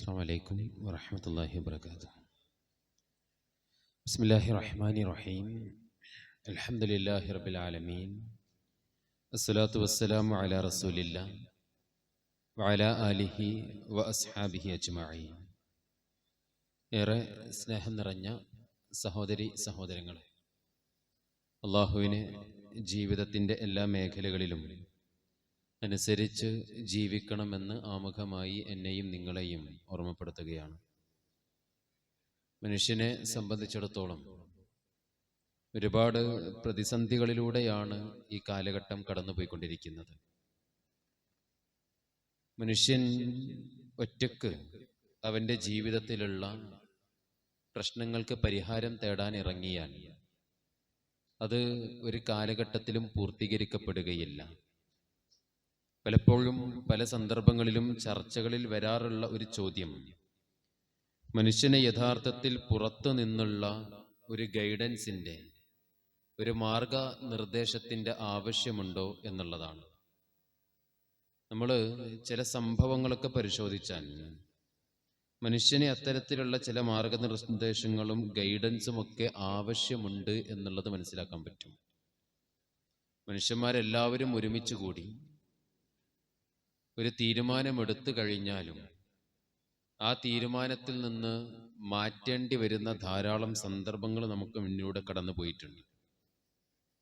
السلام عليكم ورحمة الله وبركاته. بسم الله الرحمن الرحيم. الحمد لله رب العالمين. الصلاة والسلام على رسول الله وعلى آله وأصحابه أجمعين. ഏറെ സ്നേഹം നിറഞ്ഞ സഹോദരി സഹോദരങ്ങളെ, അള്ളാഹുവിനെ ജീവിതത്തിൻ്റെ എല്ലാ മേഖലകളിലും അനുസരിച്ച് ജീവിക്കണമെന്ന് ആമുഖമായി എന്നെയും നിങ്ങളെയും ഓർമ്മപ്പെടുത്തുകയാണ്. മനുഷ്യനെ സംബന്ധിച്ചിടത്തോളം ഒരുപാട് പ്രതിസന്ധികളിലൂടെയാണ് ഈ കാലഘട്ടം കടന്നുപോയിക്കൊണ്ടിരിക്കുന്നത്. മനുഷ്യൻ ഒറ്റക്ക് അവൻ്റെ ജീവിതത്തിലുള്ള പ്രശ്നങ്ങൾക്ക് പരിഹാരം തേടാൻ ഇറങ്ങിയാൽ അത് ഒരു കാലഘട്ടത്തിലും പൂർത്തീകരിക്കപ്പെടുകയില്ല. പലപ്പോഴും പല സന്ദർഭങ്ങളിലും ചർച്ചകളിൽ വരാറുള്ള ഒരു ചോദ്യം, മനുഷ്യന് യഥാർത്ഥത്തിൽ പുറത്തു നിന്നുള്ള ഒരു ഗൈഡൻസിൻ്റെ, ഒരു മാർഗനിർദ്ദേശത്തിൻ്റെ ആവശ്യമുണ്ടോ എന്നുള്ളതാണ്. നമ്മൾ ചില സംഭവങ്ങളൊക്കെ പരിശോധിച്ചാൽ മനുഷ്യന് അത്തരത്തിലുള്ള ചില മാർഗനിർദ്ദേശങ്ങളും ഗൈഡൻസും ഒക്കെ ആവശ്യമുണ്ട് എന്നുള്ളത് മനസ്സിലാക്കാൻ പറ്റും. മനുഷ്യന്മാരെല്ലാവരും ഒരുമിച്ച് കൂടി ഒരു തീരുമാനമെടുത്തു കഴിഞ്ഞാലും ആ തീരുമാനത്തിൽ നിന്ന് മാറ്റേണ്ടി വരുന്ന ധാരാളം സന്ദർഭങ്ങൾ നമുക്ക് മുന്നിലൂടെ കടന്നു പോയിട്ടുണ്ട്.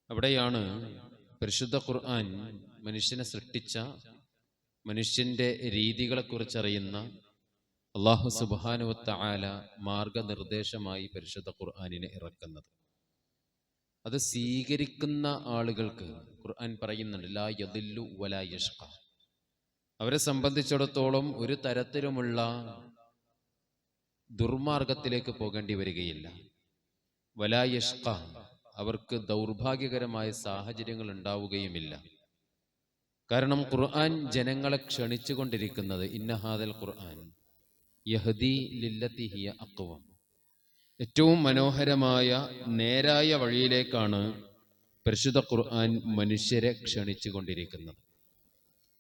അവിടെയാണ് പരിശുദ്ധ ഖുർആൻ മനുഷ്യനെ സൃഷ്ടിച്ച, മനുഷ്യൻ്റെ രീതികളെക്കുറിച്ചറിയുന്ന അല്ലാഹു സുബ്ഹാനഹു വ തആല മാർഗനിർദ്ദേശമായി പരിശുദ്ധ ഖുർആനിനെ ഇറക്കുന്നത്. അത് സ്വീകരിക്കുന്ന ആളുകൾക്ക് ഖുർആൻ പറയുന്നുണ്ട്, ലാ യദില്ലു വലാ യഷ്ഖ. അവരെ സംബന്ധിച്ചിടത്തോളം ഒരു തരത്തിലുമുള്ള ദുർമാർഗത്തിലേക്ക് പോകേണ്ടി വരികയില്ല. വലാ യഷ്ഖ, അവർക്ക് ദൗർഭാഗ്യകരമായ സാഹചര്യങ്ങൾ ഉണ്ടാവുകയുമില്ല. കാരണം ഖുർആൻ ജനങ്ങളെ ക്ഷണിച്ചുകൊണ്ടിരിക്കുന്നത്, ഇന്ന ഹാദൽ ഖുർആൻ യഹ്ദി ലില്ലതി ഹിയ അഖ്വം, ഏറ്റവും മനോഹരമായ നേരായ വഴിയിലേക്കാണ് പരിശുദ്ധ ഖുർആൻ മനുഷ്യരെ ക്ഷണിച്ചുകൊണ്ടിരിക്കുന്നത്.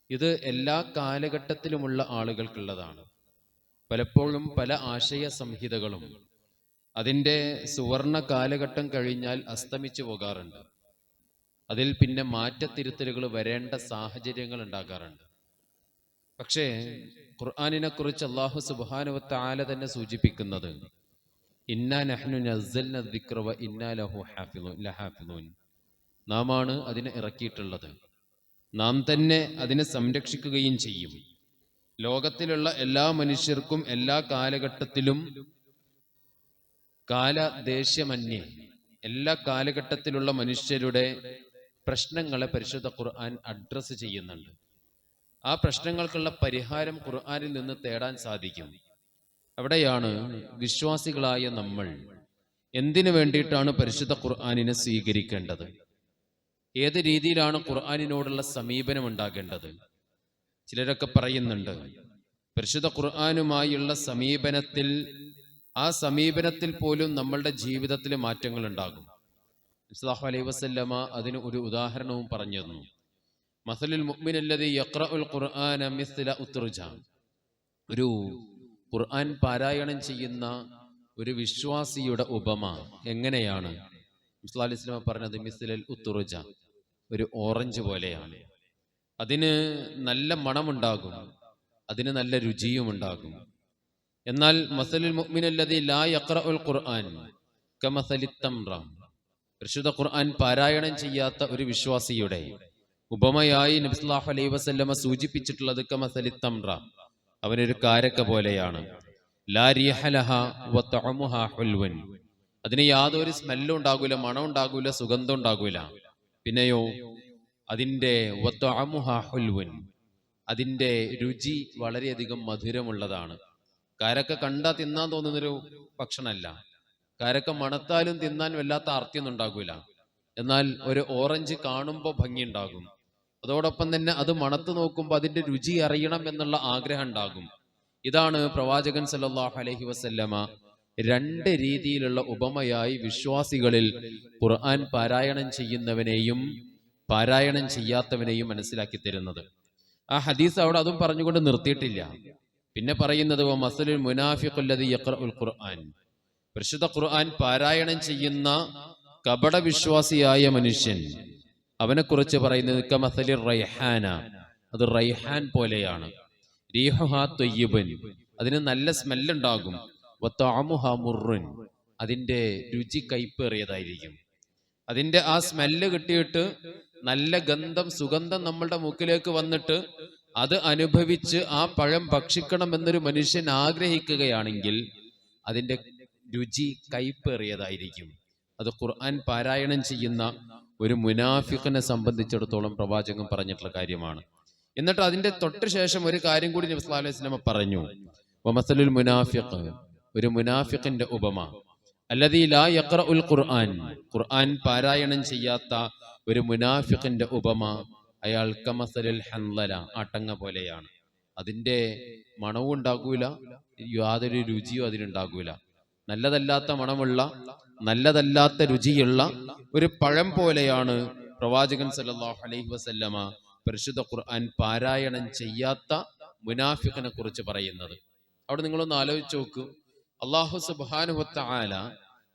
ഇത് എല്ലാ കാലഘട്ടത്തിലുമുള്ള ആളുകൾക്കുള്ളതാണ്. പലപ്പോഴും പല ആശയ സംഹിതകളും അതിൻ്റെ സുവർണ കാലഘട്ടം കഴിഞ്ഞാൽ അസ്തമിച്ചു പോകാറുണ്ട്. അതിൽ പിന്നെ മാറ്റത്തിരുത്തലുകൾ വരേണ്ട സാഹചര്യങ്ങൾ ഉണ്ടാകാറുണ്ട്. പക്ഷേ ഖുർആനിനെ കുറിച്ച് അല്ലാഹു സുബ്ഹാനഹു വ തആല തന്നെ സൂചിപ്പിക്കുന്നത്, ഇന്നാ നഹ്നു നസ്സൽന ദിക്റ വ ഇന്നാ ലഹു ലഹാഫിളൂൻ, നാമാണ് അതിനെ ഇറക്കിയിട്ടുള്ളത്, നാം തന്നെ അതിനെ സംരക്ഷിക്കുകയും ചെയ്യും. ലോകത്തിലുള്ള എല്ലാ മനുഷ്യർക്കും എല്ലാ കാലഘട്ടത്തിലും കാലദേശമന്യേ എല്ലാ കാലഘട്ടത്തിലുള്ള മനുഷ്യരുടെ പ്രശ്നങ്ങളെ പരിശുദ്ധ ഖുർആൻ അഡ്രസ്സ് ചെയ്യുന്നുണ്ട്. ആ പ്രശ്നങ്ങൾക്കുള്ള പരിഹാരം ഖുർആനിൽ നിന്ന് തേടാൻ സാധിക്കും. അവിടെയാണ് വിശ്വാസികളായ നമ്മൾ എന്തിനു വേണ്ടിയിട്ടാണ് പരിശുദ്ധ ഖുർആനിനെ സ്വീകരിക്കേണ്ടത്, ഏത് രീതിയിലാണ് ഖുർആനിനോടുള്ള സമീപനം ഉണ്ടാകേണ്ടത്. ചിലരൊക്കെ പറയുന്നുണ്ട്, പരിശുദ്ധ ഖുർആനുമായുള്ള സമീപനത്തിൽ, ആ സമീപനത്തിൽ പോലും നമ്മളുടെ ജീവിതത്തിൽ മാറ്റങ്ങൾ ഉണ്ടാകും. സല്ലല്ലാഹു അലൈഹി വസല്ലമ അതിന് ഒരു ഉദാഹരണവും പറഞ്ഞു തന്നു. മസലുൽ മുഅ്മിൻ അല്ലദീ യഖ്റഉൽ ഖുർആന മിസ്ല ഉത്റുജ, ഒരു ഖുർആൻ പാരായണം ചെയ്യുന്ന ഒരു വിശ്വാസിയുടെ ഉപമ എങ്ങനെയാണ്? സല്ലല്ലാഹു അലൈഹി വസല്ലമ പറഞ്ഞത്, മിസ്ലൽ ഉത്റുജ, ഒരു ഓറഞ്ച് പോലെയാണ്. അതിന് നല്ല മണമുണ്ടാകും, അതിന് നല്ല രുചിയും ഉണ്ടാകും. എന്നാൽ മസലുൽ മുഅ്മിൻ അല്ലദീ ലാ യഖ്റഉൽ ഖുർആൻ കമസലിത് തംറ, പരിശുദ്ധ ഖുർആൻ പാരായണം ചെയ്യാത്ത ഒരു വിശ്വാസിയുടെ ഉപമയായി നബി സല്ലല്ലാഹു അലൈഹി വസല്ലമ സൂചിപ്പിച്ചിട്ടുള്ളത് കമസലിത് തംറ, അവനൊരു കാരക്ക പോലെയാണ്. ലാ റീഹ ലഹാ വ തഅമുഹാ ഹുൽവൻ, അതിന് യാതൊരു സ്മെല്ലും ഉണ്ടാകൂല, മണം ഉണ്ടാകൂല, സുഗന്ധം ഉണ്ടാകൂല. പിന്നെയോ അതിൻ്റെ ഹുൽവൻ, അതിൻ്റെ രുചി വളരെയധികം മധുരമുള്ളതാണ്. കാരക്ക കണ്ടാൽ തിന്നാൻ തോന്നുന്നൊരു ഭക്ഷണമല്ല. കാരക്ക മണത്താലും തിന്നാൻ വല്ലാത്ത ആർത്തിയൊന്നും ഉണ്ടാകൂല. എന്നാൽ ഒരു ഓറഞ്ച് കാണുമ്പോൾ ഭംഗിയുണ്ടാകും. അതോടൊപ്പം തന്നെ അത് മണത്ത് നോക്കുമ്പോൾ അതിൻ്റെ രുചി അറിയണം എന്നുള്ള ആഗ്രഹം ഉണ്ടാകും. ഇതാണ് പ്രവാചകൻ സല്ലല്ലാഹു അലൈഹി വസല്ലമ രണ്ട് രീതിയിലുള്ള ഉപമയായി വിശ്വാസികളിൽ ഖുർആൻ പാരായണം ചെയ്യുന്നവനെയും പാരായണം ചെയ്യാത്തവനെയും മനസ്സിലാക്കി തരുന്നത്. ആ ഹദീസ് അവിടെ അതും പറഞ്ഞുകൊണ്ട് നിർത്തിയിട്ടില്ല. പിന്നെ പറയുന്നത് വമസലുൽ മുനാഫിഖുല്ലദീ യഖ്റഉൽ ഖുർആൻ, പരിശുദ്ധ ഖുർആൻ പാരായണം ചെയ്യുന്ന കപടവിശ്വാസിയായ മനുഷ്യൻ, അവനെക്കുറിച്ച് പറയുന്നത് കമസലിർ റൈഹാന, അത് റൈഹാൻ പോലെയാണ്. റീഹുഹാ ത്വയ്യിബുൻ, അതിന് നല്ല സ്മെല്ലുണ്ടാകും. വതഅമുഹാ മുർറുൻ, അതിൻ്റെ രുചി കയ്പേറിയതായിരിക്കും. അതിൻ്റെ ആ സ്മെല്ല് കിട്ടിയിട്ട് നല്ല ഗന്ധം, സുഗന്ധം നമ്മളുടെ മൂക്കിലേക്ക് വന്നിട്ട് അത് അനുഭവിച്ച് ആ പഴം ഭക്ഷിക്കണം എന്നൊരു മനുഷ്യൻ ആഗ്രഹിക്കുകയാണെങ്കിൽ അതിൻ്റെ രുചി കയ്പേറിയതായിരിക്കും. അത് ഖുർആൻ പാരായണം ചെയ്യുന്ന ഒരു മുനാഫിഖിനെ സംബന്ധിച്ചിടത്തോളം പ്രവാചകൻ പറഞ്ഞിട്ടുള്ള കാര്യമാണ്. എന്നിട്ട് അതിന്റെ തൊട്ട് ശേഷം ഒരു കാര്യം കൂടി നബി സല്ലല്ലാഹു അലൈഹി വസല്ലം പറഞ്ഞു. വമസലുൽ മുനാഫിഖ്, ഒരു മുനാഫിഖിന്റെ ഉപമ, അല്ലദീ ലാ യഖ്റഉൽ ഖുർആൻ, ഖുർആൻ പാരായണം ചെയ്യാത്ത ഒരു മുനാഫിഖിന്റെ ഉപമ, അയാൾ കമസലുൽ ഹൻളല, ആട്ടങ്ങ പോലെയാണ്. അതിന്റെ മണവും ഉണ്ടാകൂല, യാതൊരു രുചിയോ അതിനുണ്ടാകൂല. നല്ലതല്ലാത്ത മണമുള്ള, നല്ലതല്ലാത്ത രുചിയുള്ള ഒരു പഴം പോലെയാണ് പ്രവാചകൻ സല്ലല്ലാഹു അലൈഹി വസല്ലമ പരിശുദ്ധ ഖുർആൻ പാരായണം ചെയ്യാത്ത മുനാഫിഖിനെ കുറിച്ച് പറയുന്നത്. അവിടെ നിങ്ങളൊന്ന് ആലോചിച്ച് നോക്കൂ. അല്ലാഹു സുബ്ഹാനഹു വ തആല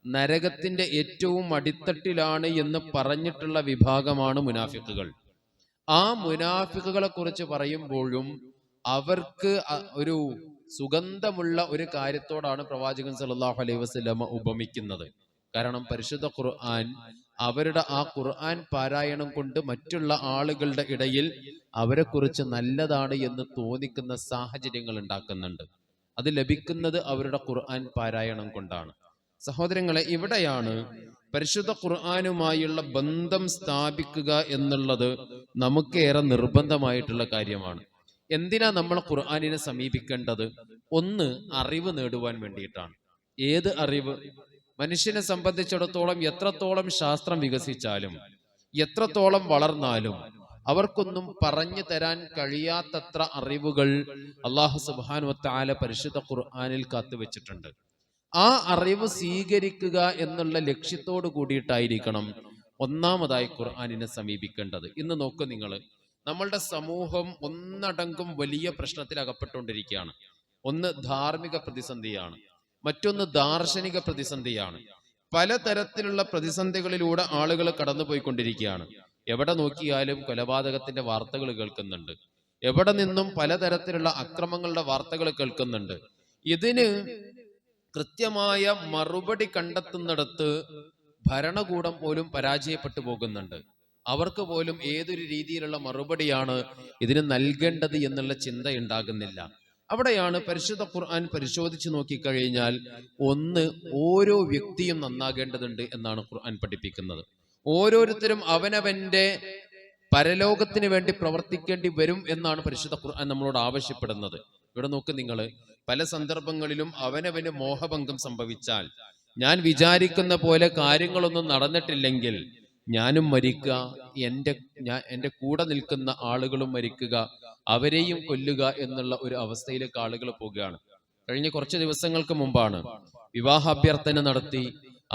നരകത്തിന്റെ ഏറ്റവും അടിത്തട്ടിലാണ് എന്ന് പറഞ്ഞിട്ടുള്ള വിഭാഗമാണ് മുനാഫിഖുകൾ. ആ മുനാഫിഖുകളെ കുറിച്ച് പറയുമ്പോഴും അവർക്ക് ഒരു സുഗന്ധമുള്ള ഒരു കാര്യത്തോടാണ് പ്രവാചകൻ സല്ലല്ലാഹു അലൈഹി വസല്ലമ ഉപമിക്കുന്നത്. കാരണം പരിശുദ്ധ ഖുർആൻ, അവരുടെ ആ ഖുർആൻ പാരായണം കൊണ്ട് മറ്റുള്ള ആളുകളുടെ ഇടയിൽ അവരെ കുറിച്ച് നല്ലതാണ് എന്ന് തോന്നിക്കുന്ന സാഹചര്യങ്ങൾ ഉണ്ടാക്കുന്നുണ്ട്. അത് ലഭിക്കുന്നത് അവരുടെ ഖുർആൻ പാരായണം കൊണ്ടാണ്. സഹോദരങ്ങളെ, ഇവിടെയാണ് പരിശുദ്ധ ഖുർആനുമായുള്ള ബന്ധം സ്ഥാപിക്കുക എന്നുള്ളത് നമുക്കേറെ നിർബന്ധമായിട്ടുള്ള കാര്യമാണ്. എന്തിനാ നമ്മൾ ഖുർആനിനെ സമീപിക്കേണ്ടത്? ഒന്ന്, അറിവ് നേടുവാൻ വേണ്ടിയിട്ടാണ്. ഏത് അറിവ്? മനുഷ്യനെ സംബന്ധിച്ചിടത്തോളം എത്രത്തോളം ശാസ്ത്രം വികസിച്ചാലും എത്രത്തോളം വളർന്നാലും അവർക്കൊന്നും പറഞ്ഞു തരാൻ കഴിയാത്തത്ര അറിവുകൾ അല്ലാഹു സുബ്ഹാനഹു വ തആല പരിശുദ്ധ ഖുർആനിൽ കാത്തുവെച്ചിട്ടുണ്ട്. ആ അറിവ് സ്വീകരിക്കുക എന്നുള്ള ലക്ഷ്യത്തോട് കൂടിയിട്ടായിരിക്കണം ഒന്നാമതായി ഖുർആനിനെ സമീപിക്കേണ്ടത്. ഇന്ന് നോക്കൂ നിങ്ങൾ, നമ്മളുടെ സമൂഹം ഒന്നടങ്കം വലിയ പ്രശ്നത്തിൽ അകപ്പെട്ടുകൊണ്ടിരിക്കുകയാണ്. ഒന്ന് ധാർമ്മിക പ്രതിസന്ധിയാണ്, മറ്റൊന്ന് ദാർശനിക പ്രതിസന്ധിയാണ്. പലതരത്തിലുള്ള പ്രതിസന്ധികളിലൂടെ ആളുകൾ കടന്നുപോയിക്കൊണ്ടിരിക്കുകയാണ്. എവിടെ നോക്കിയാലും കൊലപാതകത്തിന്റെ വാർത്തകൾ കേൾക്കുന്നുണ്ട്. എവിടെ നിന്നും പലതരത്തിലുള്ള അക്രമങ്ങളുടെ വാർത്തകൾ കേൾക്കുന്നുണ്ട്. ഇതിന് കൃത്യമായ മറുപടി കണ്ടെത്തുന്നിടത്ത് ഭരണകൂടം പോലും പരാജയപ്പെട്ടു പോകുന്നുണ്ട്. അവർക്ക് പോലും ഏതൊരു രീതിയിലുള്ള മറുപടിയാണ് ഇതിന് നൽകേണ്ടത് എന്നുള്ള ചിന്ത ഉണ്ടാകുന്നില്ല. അവിടെയാണ് പരിശുദ്ധ ഖുർആൻ പരിശോധിച്ച് നോക്കിക്കഴിഞ്ഞാൽ ഒന്ന്, ഓരോ വ്യക്തിയും നന്നാകേണ്ടതുണ്ട് എന്നാണ് ഖുർആൻ പഠിപ്പിക്കുന്നത്. ഓരോരുത്തരും അവനവന്റെ പരലോകത്തിന് വേണ്ടി പ്രവർത്തിക്കേണ്ടി വരും എന്നാണ് പരിശുദ്ധ ഖുർആൻ നമ്മളോട് ആവശ്യപ്പെടുന്നത്. ഇവിടെ നോക്ക് നിങ്ങൾ, പല സന്ദർഭങ്ങളിലും അവനവന് മോഹഭംഗം സംഭവിച്ചാൽ, ഞാൻ വിചാരിക്കുന്ന പോലെ കാര്യങ്ങളൊന്നും നടന്നിട്ടില്ലെങ്കിൽ ഞാനും മരിക്കുക, എൻ്റെ കൂടെ നിൽക്കുന്ന ആളുകളും മരിക്കുക, അവരെയും കൊല്ലുക എന്നുള്ള ഒരു അവസ്ഥയിലേക്ക് ആളുകൾ പോവുകയാണ്. കഴിഞ്ഞ കുറച്ച് ദിവസങ്ങൾക്ക് മുമ്പാണ് വിവാഹാഭ്യർത്ഥന നടത്തി.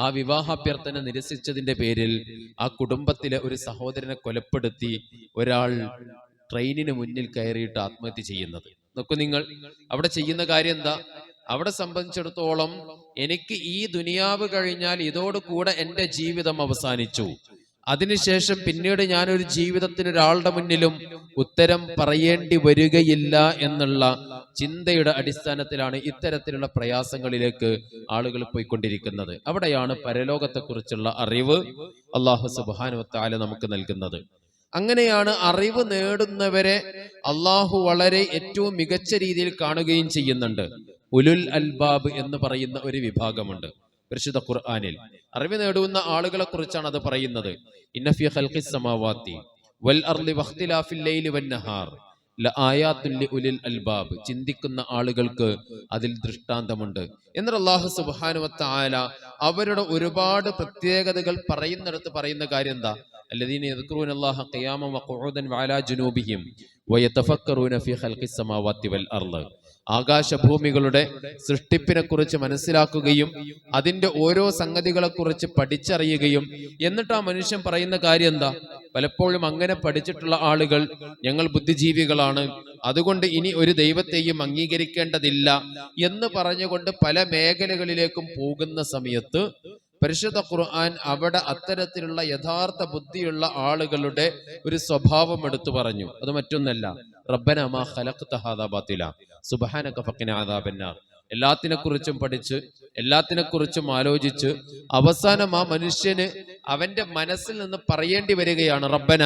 ആ വിവാഹാഭ്യർത്ഥന നിരസിച്ചതിന്റെ പേരിൽ ആ കുടുംബത്തിലെ ഒരു സഹോദരനെ കൊലപ്പെടുത്തി ഒരാൾ ട്രെയിനിന് മുന്നിൽ കയറിയിട്ട് ആത്മഹത്യ ചെയ്യുന്നത്. നോക്കൂ നിങ്ങൾ, അവിടെ ചെയ്യുന്ന കാര്യം എന്താ? അവിടെ സംബന്ധിച്ചിടത്തോളം എനിക്ക് ഈ ദുനിയാവ് കഴിഞ്ഞാൽ ഇതോടുകൂടെ എൻ്റെ ജീവിതം അവസാനിച്ചു. അതിനുശേഷം പിന്നീട് ഞാനൊരു ജീവിതത്തിന് ഒരാളുടെ മുന്നിലും ഉത്തരം പറയേണ്ടി വരികയില്ല എന്നുള്ള ചിന്തയുടെ അടിസ്ഥാനത്തിലാണ് ഇത്തരത്തിലുള്ള പ്രയാസങ്ങളിലേക്ക് ആളുകൾ പോയിക്കൊണ്ടിരിക്കുന്നത്. അവിടെയാണ് പരലോകത്തെക്കുറിച്ചുള്ള അറിവ് അല്ലാഹു സുബ്ഹാനഹു വ തആല നമുക്ക് നൽകുന്നത്. അങ്ങനെയാണ് അറിവ് നേടുന്നവരെ അല്ലാഹു വളരെ ഏറ്റവും മികച്ച രീതിയിൽ കാണുകയും ചെയ്യുന്നുണ്ട്. ഉലുൽ അൽബാബ് എന്ന് പറയുന്ന ഒരു വിഭാഗമുണ്ട് പരിശുദ്ധ ഖുർആനിൽ. അറിവ് നേടുന്ന ആളുകളെ കുറിച്ചാണ് അത് പറയുന്നത്. ഇന്ന ഫീ ഖൽഖിസ് സമാവാതി വൽ അർളി വഖ്തിലാഫിൽ ലൈലി വന്നഹാർ ലആയാത്തുൻ ലിഉലിൽ അൽബാബ്. ചിന്തിക്കുന്ന ആളുകൾക്ക് അതിൽ ദൃഷ്ടാന്തമുണ്ട് എന്ന് അല്ലാഹു സുബ്ഹാനഹു വ തആല അവരുടെ ഒരുപാട് പ്രത്യേകതകൾ പറയുന്നിടത്ത് പറയുന്ന കാര്യം എന്താ? الذين يذكرون الله قياما وقعودا وعلى جنوبهم ويتفكرون في خلق السماوات والأرض. ആകാശഭൂമികളുടെ സൃഷ്ടിപ്പിനെ കുറിച്ച് മനസ്സിലാക്കുകയും അതിന്റെ ഓരോ സംഗതികളെ കുറിച്ച് പഠിച്ചറിയുകയും എന്നിട്ട് ആ മനുഷ്യൻ പറയുന്ന കാര്യം എന്താ? പലപ്പോഴും അങ്ങനെ പഠിച്ചിട്ടുള്ള ആളുകൾ ഞങ്ങൾ ബുദ്ധിജീവികളാണ്, അതുകൊണ്ട് ഇനി ഒരു ദൈവത്തെയും അംഗീകരിക്കേണ്ടതില്ല എന്ന് പറഞ്ഞുകൊണ്ട് പല മേഖലകളിലേക്കും പോകുന്ന സമയത്ത് പരിശുദ്ധ ഖുർആൻ അവിടെ അത്തരത്തിലുള്ള യഥാർത്ഥ ബുദ്ധിയുള്ള ആളുകളുടെ ഒരു സ്വഭാവം എടുത്തു പറഞ്ഞു. അത് മറ്റൊന്നല്ല, റബ്ബന മാ ഖലഖ്ത ഹാദാ ബാതില സുബ്ഹാനക ഫഖിന അദാബന്നാർ. എല്ലാത്തിനെ കുറിച്ചും പഠിച്ച് എല്ലാത്തിനെ കുറിച്ചും ആലോചിച്ച് അവസാനം ആ മനുഷ്യന് അവന്റെ മനസ്സിൽ നിന്ന് പറയേണ്ടി വരികയാണ്, റബ്ബന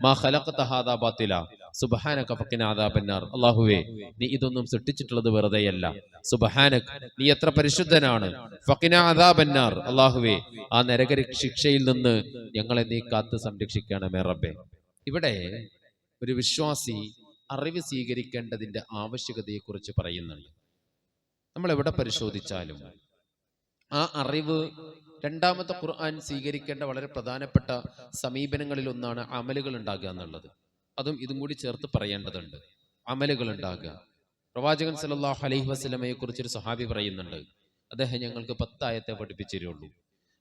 മാ ഖലഖ്ത ഹാദാ ബാതില സുബ്ഹാനക ഫഖിന അദാബന്നാർ. അല്ലാഹുവേ, നീ ഇതൊന്നും സൃഷ്ടിച്ചിട്ടുള്ളത് വെറുതെയല്ല. സുബ്ഹാനക, നീ എത്ര പരിശുദ്ധനാണ്. ഫഖിന അദാബന്നാർ, അല്ലാഹുവേ, ആ നരക ശിക്ഷയിൽ നിന്ന് ഞങ്ങളെ നീ കാത്ത് സംരക്ഷിക്കണമേ റബ്ബേ. ഇവിടെ ഒരു വിശ്വാസി അറിവ് സ്വീകരിക്കേണ്ടതിന്റെ ആവശ്യകതയെക്കുറിച്ച് പറയുന്നുണ്ട്. നമ്മൾ എവിടെ പരിശോധിച്ചാലും ആ അറിവ്, രണ്ടാമത്തെ ഖുർആൻ സ്വീകരിക്കേണ്ട വളരെ പ്രധാനപ്പെട്ട സമീപനങ്ങളിൽ ഒന്നാണ് അമലുകൾ ഉണ്ടാകുക എന്നുള്ളത്. അതും ഇതും കൂടി ചേർത്ത് പറയേണ്ടതുണ്ട്. അമലുകൾ ഉണ്ടാകുക. പ്രവാചകൻ സല്ലല്ലാഹു അലൈഹി വസല്ലമയെ കുറിച്ചൊരു സ്വഹാബി പറയുന്നുണ്ട്, അദ്ദേഹം ഞങ്ങൾക്ക് 10 ആയത്തെ പഠിപ്പിച്ചിരുള്ളൂ.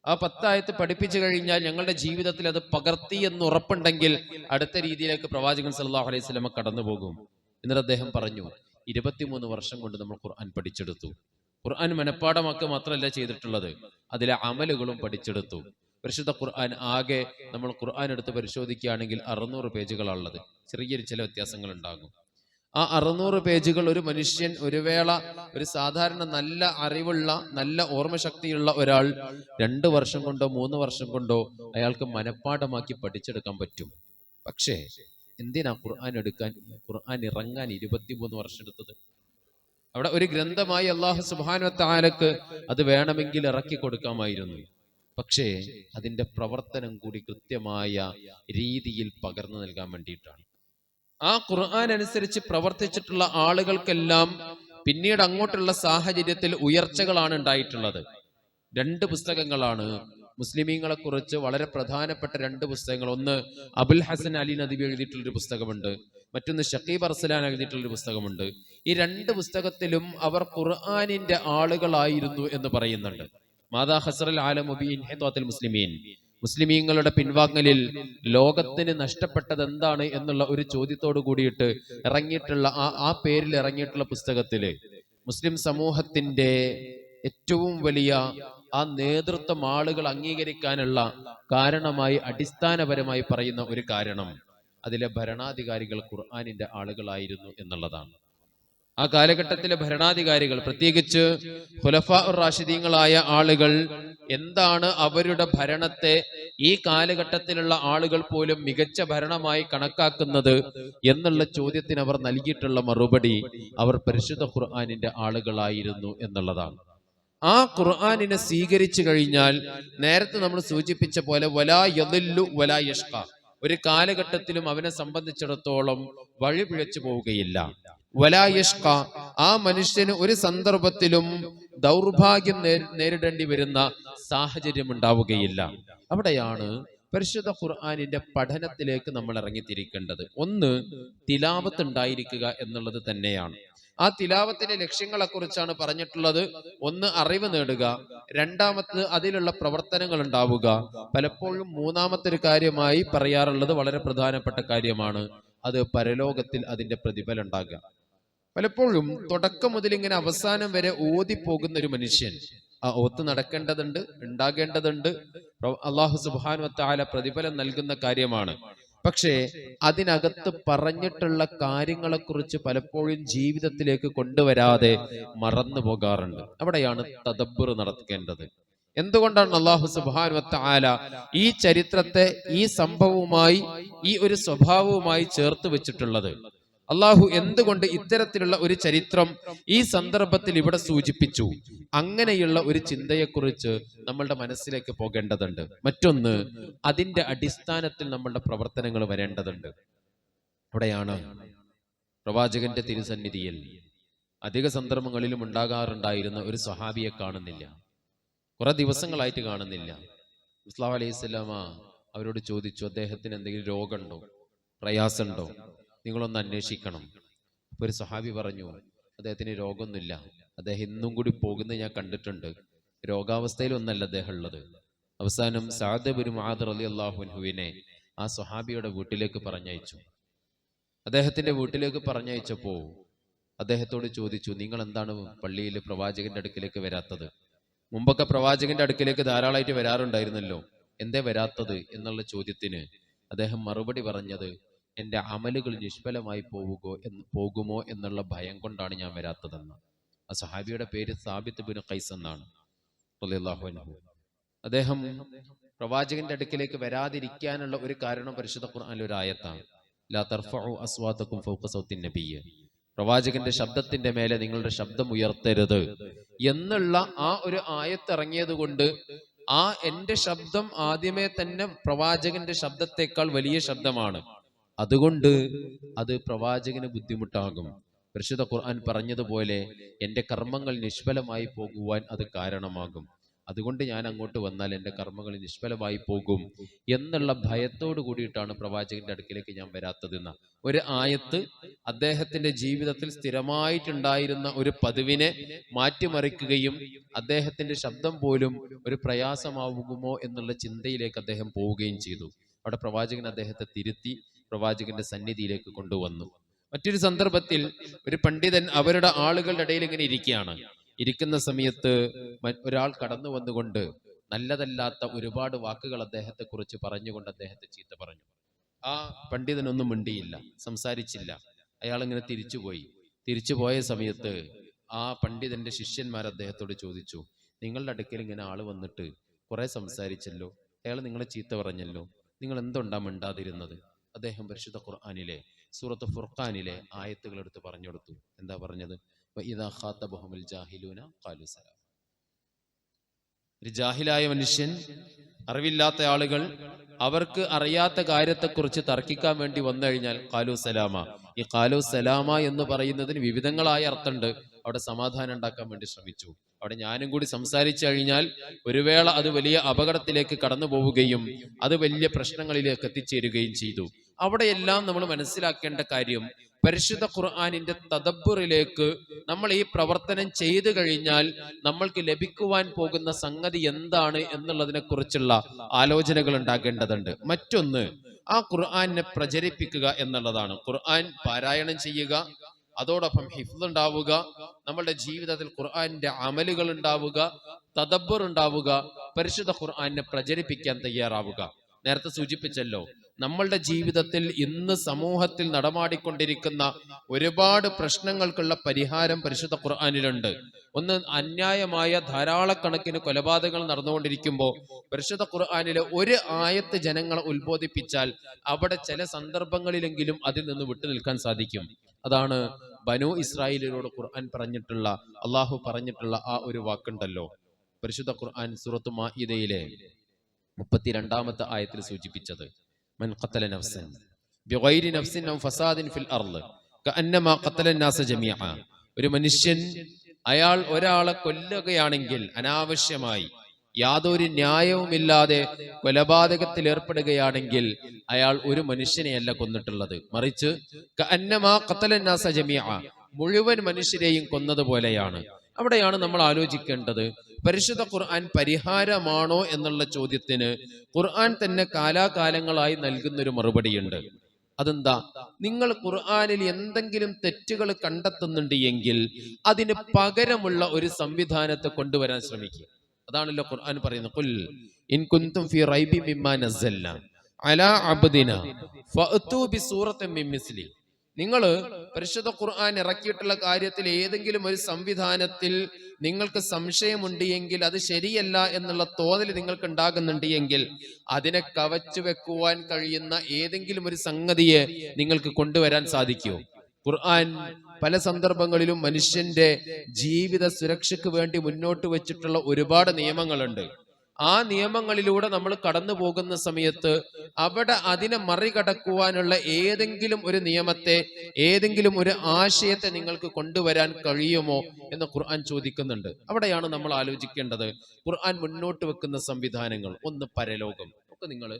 ആ 10 ആയത്ത് പഠിപ്പിച്ചു കഴിഞ്ഞാൽ ഞങ്ങളുടെ ജീവിതത്തിൽ അത് പകർത്തി എന്ന് ഉറപ്പുണ്ടെങ്കിൽ അടുത്ത രീതിയിലേക്ക് പ്രവാചകൻ സല്ലല്ലാഹു അലൈഹി വസല്ലമ കടന്നു പോകും. എന്നിട്ട് അദ്ദേഹം പറഞ്ഞു, 23 വർഷം കൊണ്ട് നമ്മൾ ഖുർആൻ പഠിച്ചെടുത്തു. ഖുർആൻ മനഃപ്പാടമാക്കുക മാത്രമല്ല ചെയ്തിട്ടുള്ളത്, അതിലെ അമലുകളും പഠിച്ചെടുത്തു. പരിശുദ്ധ ഖുർആൻ ആകെ നമ്മൾ ഖുർആൻ എടുത്ത് പരിശോധിക്കുകയാണെങ്കിൽ 600 പേജുകളാണുള്ളത്. ചെറിയൊരു ചില വ്യത്യാസങ്ങൾ ഉണ്ടാകും. ആ 600 പേജുകൾ ഒരു മനുഷ്യൻ ഒരു വേള, ഒരു സാധാരണ നല്ല അറിവുള്ള നല്ല ഓർമ്മശക്തിയുള്ള ഒരാൾ 2 വർഷം കൊണ്ടോ 3 വർഷം കൊണ്ടോ അയാൾക്ക് മനഃപ്പാഠമാക്കി പഠിച്ചെടുക്കാൻ പറ്റും. പക്ഷേ എന്തിനാ ഖുർആൻ ഇറങ്ങാൻ 23 വർഷം എടുത്തത്? അവിടെ ഒരു ഗ്രന്ഥമായി അല്ലാഹു സുബ്ഹാനഹു വ തആലക്ക് അത് വേണമെങ്കിൽ ഇറക്കി കൊടുക്കാമായിരുന്നു. പക്ഷേ അതിന്റെ പ്രവർത്തനം കൂടി കൃത്യമായ രീതിയിൽ പകർന്നു നൽകാൻ വേണ്ടിയിട്ടാണ്. ആ ഖുർആൻ അനുസരിച്ച് പ്രവർത്തിച്ചിട്ടുള്ള ആളുകൾക്കെല്ലാം പിന്നീട് അങ്ങോട്ടുള്ള സാഹചര്യത്തിൽ ഉയർച്ചകളാണ് ഉണ്ടായിട്ടുള്ളത്. 2 പുസ്തകങ്ങളാണ് മുസ്ലിമീങ്ങളെ കുറിച്ച് വളരെ പ്രധാനപ്പെട്ട 2 പുസ്തകങ്ങൾ. ഒന്ന് അബുൽ ഹസൻ അലി നദവി എഴുതിയിട്ടുള്ളൊരു പുസ്തകമുണ്ട്, മറ്റൊന്ന് ഷക്കീബ് അർസലാൻ എഴുതിയിട്ടുള്ളൊരു പുസ്തകമുണ്ട്. ഈ 2 പുസ്തകത്തിലും അവർ ഖുർആനിന്റെ ആളുകളായിരുന്നു എന്ന് പറയുന്നുണ്ട്. മാദാ ഖസറൽ ആലമു ബി ഇൻഹിതാത്തിൽ മുസ്ലിമീൻ, മുസ്ലിമീങ്ങളുടെ പിൻവാങ്ങലിൽ ലോകത്തിന് നഷ്ടപ്പെട്ടത് എന്താണ് എന്നുള്ള ഒരു ചോദ്യത്തോട് കൂടിയിട്ട് ഇറങ്ങിയിട്ടുള്ള ആ പേരിൽ ഇറങ്ങിയിട്ടുള്ള പുസ്തകത്തില് മുസ്ലിം സമൂഹത്തിന്റെ ഏറ്റവും വലിയ ആ നേതൃത്വം ആളുകൾ അംഗീകരിക്കാനുള്ള കാരണമായി അടിസ്ഥാനപരമായി പറയുന്ന ഒരു കാരണം അതിലെ ഭരണാധികാരികൾ ഖുർആനിന്റെ ആളുകളായിരുന്നു എന്നുള്ളതാണ്. ആ കാലഘട്ടത്തിലെ ഭരണാധികാരികൾ, പ്രത്യേകിച്ച് ഖുലഫാ ഉർ റാഷിദീങ്ങളായ ആളുകൾ, എന്താണ് അവരുടെ ഭരണത്തെ ഈ കാലഘട്ടത്തിലുള്ള ആളുകൾ പോലും മികച്ച ഭരണമായി കണക്കാക്കുന്നത് എന്നുള്ള ചോദ്യത്തിന് അവർ നൽകിയിട്ടുള്ള മറുപടി അവർ പരിശുദ്ധ ഖുർആനിന്റെ ആളുകളായിരുന്നു എന്നുള്ളതാണ്. ആ ഖുർആനിനെ സ്വീകരിച്ചു കഴിഞ്ഞാൽ നേരത്തെ നമ്മൾ സൂചിപ്പിച്ച പോലെ വലാ യദില്ലു വലാ യഷ്ഖ, ഒരു കാലഘട്ടത്തിലും അവനെ സംബന്ധിച്ചിടത്തോളം വഴിപിഴച്ചു പോവുകയില്ല. വലാ യഷ്ഖ, ആ മനുഷ്യന് ഒരു സന്ദർഭത്തിലും ദൗർഭാഗ്യം നേരിടേണ്ടി വരുന്ന സാഹചര്യം ഉണ്ടാവുകയില്ല. അവിടെയാണ് പരിശുദ്ധ ഖുർആനിന്റെ പഠനത്തിലേക്ക് നമ്മൾ ഇറങ്ങിത്തിരിക്കേണ്ടത്. ഒന്ന്, തിലാവത്ത് ഉണ്ടായിരിക്കുക എന്നുള്ളത് തന്നെയാണ്. ആ തിലാവത്തിന്റെ ലക്ഷ്യങ്ങളെ കുറിച്ചാണ് പറഞ്ഞിട്ടുള്ളത്. ഒന്ന്, അറിവ് നേടുക. രണ്ടാമത്, അതിലുള്ള പ്രവർത്തനങ്ങൾ ഉണ്ടാവുക. പലപ്പോഴും മൂന്നാമത്തെ ഒരു കാര്യമായി പറയാറുള്ളത് വളരെ പ്രധാനപ്പെട്ട കാര്യമാണ്, അത് പരലോകത്തിൽ അതിന്റെ പ്രതിഫലം ഉണ്ടാകുക. പലപ്പോഴും തുടക്കം മുതൽ ഇങ്ങനെ അവസാനം വരെ ഓതിപ്പോകുന്ന ഒരു മനുഷ്യൻ ആ ഓത്ത് നടക്കേണ്ടതുണ്ട്, ഉണ്ടാകേണ്ടതുണ്ട്. അല്ലാഹു സുബ്ഹാനഹു വ തആല പ്രതിഫലം നൽകുന്ന കാര്യമാണ്. പക്ഷേ അതിനകത്ത് പറഞ്ഞിട്ടുള്ള കാര്യങ്ങളെ കുറിച്ച് പലപ്പോഴും ജീവിതത്തിലേക്ക് കൊണ്ടുവരാതെ മറന്നു പോകാറുണ്ട്. അവിടെയാണ് തദബ്ബുർ നടത്തേണ്ടത്. എന്തുകൊണ്ടാണ് അല്ലാഹു സുബ്ഹാനഹു വ തആല ഈ ചരിത്രത്തെ ഈ സംഭവവുമായി, ഈ ഒരു സ്വഭാവവുമായി ചേർത്ത് വെച്ചിട്ടുള്ളത്? അള്ളാഹു എന്തുകൊണ്ട് ഇത്തരത്തിലുള്ള ഒരു ചരിത്രം ഈ സന്ദർഭത്തിൽ ഇവിടെ സൂചിപ്പിച്ചു? അങ്ങനെയുള്ള ഒരു ചിന്തയെക്കുറിച്ച് നമ്മളുടെ മനസ്സിലേക്ക് പോകേണ്ടതുണ്ട്. മറ്റൊന്ന്, അതിന്റെ അടിസ്ഥാനത്തിൽ നമ്മളുടെ പ്രവർത്തനങ്ങൾ വരേണ്ടതുണ്ട്. അവിടെയാണ് പ്രവാചകന്റെ തിരുസന്നിധിയിൽ അധിക സന്ദർഭങ്ങളിലും ഉണ്ടാകാറുണ്ടായിരുന്ന ഒരു സ്വഹാബിയെ കാണുന്നില്ല, കുറെ ദിവസങ്ങളായിട്ട് കാണുന്നില്ല. മുസ്തഫ അലൈഹി സ്വലാമ അവരോട് ചോദിച്ചു, അദ്ദേഹത്തിന് എന്തെങ്കിലും രോഗമുണ്ടോ, പ്രയാസമുണ്ടോ, നിങ്ങളൊന്ന് അന്വേഷിക്കണം. അപ്പൊ ഒരു സഹാബി പറഞ്ഞു, അദ്ദേഹത്തിന് രോഗമൊന്നുമില്ല, അദ്ദേഹം ഇന്നും കൂടി പോകുന്നത് ഞാൻ കണ്ടിട്ടുണ്ട്. രോഗാവസ്ഥയിലൊന്നല്ല അദ്ദേഹം ഉള്ളത്. അവസാനം സഅദ് ബിൻ മുആദ് റളിയല്ലാഹു അൻഹുവിനെ ആ സ്വഹാബിയുടെ വീട്ടിലേക്ക് പറഞ്ഞയച്ചു. അദ്ദേഹത്തിന്റെ വീട്ടിലേക്ക് പറഞ്ഞയച്ചപ്പോൾ അദ്ദേഹത്തോട് ചോദിച്ചു, നിങ്ങൾ എന്താണ് പള്ളിയിൽ പ്രവാചകന്റെ അടുക്കിലേക്ക് വരാത്തത്? മുമ്പൊക്കെ പ്രവാചകന്റെ അടുക്കിലേക്ക് ധാരാളമായിട്ട് വരാറുണ്ടായിരുന്നല്ലോ, എന്തേ വരാത്തത് എന്നുള്ള ചോദ്യത്തിന് അദ്ദേഹം മറുപടി പറഞ്ഞത്, എൻ്റെ അമലുകൾ നിഷ്ഫലമായി പോകുമോ എന്നുള്ള ഭയം കൊണ്ടാണ് ഞാൻ വരാത്തതെന്ന്. ആ സഹാബിയുടെ പേര് സാബിത്ത് ബിൻ ഖൈസ് എന്നാണ് റളിയല്ലാഹു അൻഹു. അദ്ദേഹം പ്രവാചകന്റെ അടുക്കിലേക്ക് വരാതിരിക്കാനുള്ള ഒരു കാരണം പരിശുദ്ധ ഖുർആനിലെ ഒരു ആയത്താണ്, ലാ തർഫഉ അസ്വാതകും ഫൗക സൗത്തിൻ നബിയ്യ, പ്രവാചകന്റെ ശബ്ദത്തിന്റെ മേലെ നിങ്ങളുടെ ശബ്ദം ഉയർത്തരുത് എന്നുള്ള ആ ഒരു ആയത്ത് ഇറങ്ങിയത് കൊണ്ട് ആ എന്റെ ശബ്ദം ആദ്യമേ തന്നെ പ്രവാചകന്റെ ശബ്ദത്തെക്കാൾ വലിയ ശബ്ദമാണ്, അതുകൊണ്ട് അത് പ്രവാചകന് ബുദ്ധിമുട്ടാകും. പരിശുദ്ധ ഖുർആൻ പറഞ്ഞതുപോലെ എൻ്റെ കർമ്മങ്ങൾ നിഷ്ഫലമായി പോകുവാൻ അത് കാരണമാകും, അതുകൊണ്ട് ഞാൻ അങ്ങോട്ട് വന്നാൽ എൻ്റെ കർമ്മങ്ങൾ നിഷ്ഫലമായി പോകും എന്നുള്ള ഭയത്തോട് കൂടിയിട്ടാണ് പ്രവാചകന്റെ അടുക്കിലേക്ക് ഞാൻ വരാത്തതെന്ന ഒരു ആയത്ത് അദ്ദേഹത്തിന്റെ ജീവിതത്തിൽ സ്ഥിരമായിട്ടുണ്ടായിരുന്ന ഒരു പതിവിനെ മാറ്റിമറിക്കുകയും അദ്ദേഹത്തിന്റെ ശബ്ദം പോലും ഒരു പ്രയാസമാകുമോ എന്നുള്ള ചിന്തയിലേക്ക് അദ്ദേഹം പോവുകയും ചെയ്തു. അവിടെ പ്രവാചകൻ അദ്ദേഹത്തെ തിരുത്തി പ്രവാചകന്റെ സന്നിധിയിലേക്ക് കൊണ്ടുവന്നു. മറ്റൊരു സന്ദർഭത്തിൽ ഒരു പണ്ഡിതൻ അവരുടെ ആളുകളുടെ ഇടയിൽ ഇങ്ങനെ ഇരിക്കുന്ന സമയത്ത് ഒരാൾ കടന്നു വന്നുകൊണ്ട് നല്ലതല്ലാത്ത ഒരുപാട് വാക്കുകൾ അദ്ദേഹത്തെ കുറിച്ച് പറഞ്ഞുകൊണ്ട് അദ്ദേഹത്തെ ചീത്ത പറഞ്ഞു. ആ പണ്ഡിതനൊന്നും മിണ്ടിയില്ല, സംസാരിച്ചില്ല. അയാൾ ഇങ്ങനെ തിരിച്ചുപോയ സമയത്ത് ആ പണ്ഡിതന്റെ ശിഷ്യന്മാർ അദ്ദേഹത്തോട് ചോദിച്ചു, നിങ്ങളുടെ അടുക്കൽ ഇങ്ങനെ ആള് വന്നിട്ട് കുറെ സംസാരിച്ചല്ലോ, അയാൾ നിങ്ങളെ ചീത്ത പറഞ്ഞല്ലോ, നിങ്ങൾ എന്തുണ്ടാ മിണ്ടാതിരുന്നത്? അദ്ദേഹം പരിശുദ്ധ ഖുർആനിലെ സൂറത്ത് ഫുർഖാനിലെ ആയത്തുകൾ എടുത്ത് പറഞ്ഞു കൊടുത്തു. എന്താ പറഞ്ഞത്? ഒരു ജാഹിലായ മനുഷ്യൻ, അറിവില്ലാത്ത ആളുകൾ അവർക്ക് അറിയാത്ത കാര്യത്തെക്കുറിച്ച് തർക്കിക്കാൻ വേണ്ടി വന്നു കഴിഞ്ഞാൽ ഖാലു സലാമ. ഈ ഖാലു സലാമ എന്ന് പറയുന്നതിന് വിവിധങ്ങളായ അർത്ഥമുണ്ട്. അവിടെ സമാധാനം ഉണ്ടാക്കാൻ വേണ്ടി ശ്രമിച്ചു. അവിടെ ഞാനും കൂടി സംസാരിച്ചു കഴിഞ്ഞാൽ ഒരു വേള അത് വലിയ അപകടത്തിലേക്ക് കടന്നു പോവുകയും അത് വലിയ പ്രശ്നങ്ങളിലേക്ക് എത്തിച്ചേരുകയും ചെയ്തു. അവിടെയെല്ലാം നമ്മൾ മനസ്സിലാക്കേണ്ട കാര്യം, പരിശുദ്ധ ഖുർആനിന്റെ തദബ്ബുറിലേക്ക് നമ്മൾ ഈ പ്രവർത്തനം ചെയ്തു കഴിഞ്ഞാൽ നമ്മൾക്ക് ലഭിക്കുവാൻ പോകുന്ന സംഗതി എന്താണ് എന്നുള്ളതിനെ കുറിച്ചുള്ള ആലോചനകൾ ഉണ്ടാകേണ്ടതുണ്ട്. മറ്റൊന്ന്, ആ ഖുർആനെ പ്രചരിപ്പിക്കുക എന്നുള്ളതാണ്. ഖുർആൻ പാരായണം ചെയ്യുക, അതോടൊപ്പം ഹിഫ്ള് ഉണ്ടാവുക, നമ്മളുടെ ജീവിതത്തിൽ ഖുർആന്റെ അമലുകൾ ഉണ്ടാവുക, തദബ്ബുർ ഉണ്ടാവുക, പരിശുദ്ധ ഖുർആനെ പ്രചരിപ്പിക്കാൻ തയ്യാറാവുക. നേരത്തെ സൂചിപ്പിച്ചല്ലോ, നമ്മളുടെ ജീവിതത്തിൽ ഇന്ന് സമൂഹത്തിൽ നടമാടിക്കൊണ്ടിരിക്കുന്ന ഒരുപാട് പ്രശ്നങ്ങൾക്കുള്ള പരിഹാരം പരിശുദ്ധ ഖുർആനിലുണ്ട്. ഒന്ന്, അന്യായമായ ധാരാളക്കണക്കിന് കൊലപാതകങ്ങൾ നടന്നുകൊണ്ടിരിക്കുമ്പോൾ പരിശുദ്ധ ഖുർആനിലെ ഒരു ആയത്ത് ജനങ്ങളെ ഉത്ബോധിപ്പിച്ചാൽ അവിടെ ചില സന്ദർഭങ്ങളിലെങ്കിലും അതിൽ നിന്ന് വിട്ടുനിൽക്കാൻ സാധിക്കും. അതാണ് ബനൂ ഇസ്രായേലിനോട് ഖുർആൻ പറഞ്ഞിട്ടുള്ള, അള്ളാഹു പറഞ്ഞിട്ടുള്ള ആ ഒരു വാക്കുണ്ടല്ലോ, പരിശുദ്ധ ഖുർആൻ സൂറത്ത് മാഇദയിലെ 32-ാമത്തെ ആയത്തിൽ സൂചിപ്പിച്ചത്, മൻ ഖതല നഫ്സൻ ബിഗൈരി നഫ്സിൻ ഔ ഫസാദിൻ ഫിൽ അർള് കഅന്നമാ ഖതല നാസ ജമീഅ. ഒരു മനുഷ്യൻ അയാൾ ഒരാളെ കൊല്ലുകയാണെങ്കിൽ, അനാവശ്യമായി യാതൊരു ന്യായവുമില്ലാതെ കൊലപാതകത്തിൽ ഏർപ്പെടുകയാണെങ്കിൽ അയാൾ ഒരു മനുഷ്യനെയല്ല കൊന്നിട്ടുള്ളത്, മറിച്ച് കഅന്നമാ ഖതല നാസ ജമീഅ, മുഴുവൻ മനുഷ്യരെയും കൊന്നതുപോലെയാണ്. അവിടെയാണ് നമ്മൾ ആലോചിക്കേണ്ടത്, പരിശുദ്ധ ഖുർആൻ പരിഹാരമാണോ എന്നുള്ള ചോദ്യത്തിന് ഖുർആൻ തന്നെ കാലാകാലങ്ങളായി നൽകുന്നൊരു മറുപടിയുണ്ട്. അതെന്താ? നിങ്ങൾ ഖുർആനിൽ എന്തെങ്കിലും തെറ്റുകൾ കണ്ടെത്തുന്നുണ്ട് എങ്കിൽ അതിന് പകരമുള്ള ഒരു സംവിധാനത്തെ കൊണ്ടുവരാൻ ശ്രമിക്കുക. അതാണല്ലോ ഖുർആൻ പറയുന്നത്, ഖുൽ ഇൻ കുൻതും ഫീ റൈബി മിമ്മാ നസ്സൽനാ അലാ അബ്ദിനാ ഫഅ്തു ബിസൂറത്തിൻ മിൻ മിസ്ലി. നിങ്ങൾ പരിശുദ്ധ ഖുർആൻ ഇറക്കിയിട്ടുള്ള കാര്യത്തിൽ ഏതെങ്കിലും ഒരു സംവിധാനത്തിൽ നിങ്ങൾക്ക് സംശയമുണ്ട് എങ്കിൽ, അത് ശരിയല്ല എന്നുള്ള തോന്നൽ നിങ്ങൾക്ക് ഉണ്ടാകുന്നുണ്ട് എങ്കിൽ, അതിനെ കവച്ചു വെക്കുവാൻ കഴിയുന്ന ഏതെങ്കിലും ഒരു സംഗതിയെ നിങ്ങൾക്ക് കൊണ്ടുവരാൻ സാധിക്കുമോ? ഖുർആൻ പല സന്ദർഭങ്ങളിലും മനുഷ്യന്റെ ജീവിത സുരക്ഷയ്ക്ക് വേണ്ടി മുന്നോട്ട് വെച്ചിട്ടുള്ള ഒരുപാട് നിയമങ്ങളുണ്ട്. ആ നിയമങ്ങളിലൂടെ നമ്മൾ കടന്നു പോകുന്ന സമയത്ത് അവിടെ അതിനെ മറികടക്കുവാനുള്ള ഏതെങ്കിലും ഒരു നിയമത്തെ, ഏതെങ്കിലും ഒരു ആശയത്തെ നിങ്ങൾക്ക് കൊണ്ടുവരാൻ കഴിയുമോ എന്ന് ഖുർആൻ ചോദിക്കുന്നുണ്ട്. അവിടെയാണ് നമ്മൾ ആലോചിക്കേണ്ടത് ഖുർആൻ മുന്നോട്ട് വെക്കുന്ന സംവിധാനങ്ങൾ. ഒന്ന്, പരലോകം. ഒക്കെ നിങ്ങൾ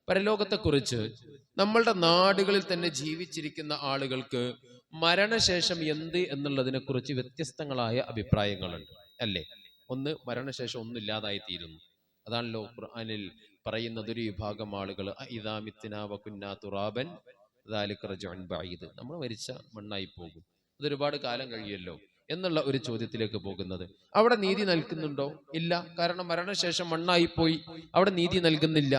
പരലോകത്തെക്കുറിച്ച് നമ്മളുടെ നാടുകളിൽ തന്നെ ജീവിച്ചിരിക്കുന്ന ആളുകൾക്ക് മരണശേഷം എന്ത് എന്നുള്ളതിനെ കുറിച്ച് വ്യത്യസ്തങ്ങളായ അഭിപ്രായങ്ങളുണ്ട്, അല്ലേ? ഒന്ന്, മരണശേഷം ഒന്നും ഇല്ലാതായി തീരുന്നു. അതാണല്ലോ ഖുർആനിൽ പറയുന്നത്. ഒരു വിഭാഗം ആളുകൾ ഇദാ മിത്നാ വകുന്നാ തുറാബൻ ദാലിക റജ്ഉൻ ബഈദ്, നമ്മൾ മരിച്ച മണ്ണായി പോകും, അതൊരുപാട് കാലം കഴിയല്ലോ എന്നുള്ള ഒരു ചോദ്യത്തിലേക്ക് പോകുന്നത്. അവിടെ നീതി നൽകുന്നുണ്ടോ? ഇല്ല. കാരണം മരണശേഷം മണ്ണായിപ്പോയി, അവിടെ നീതി നൽകുന്നില്ല.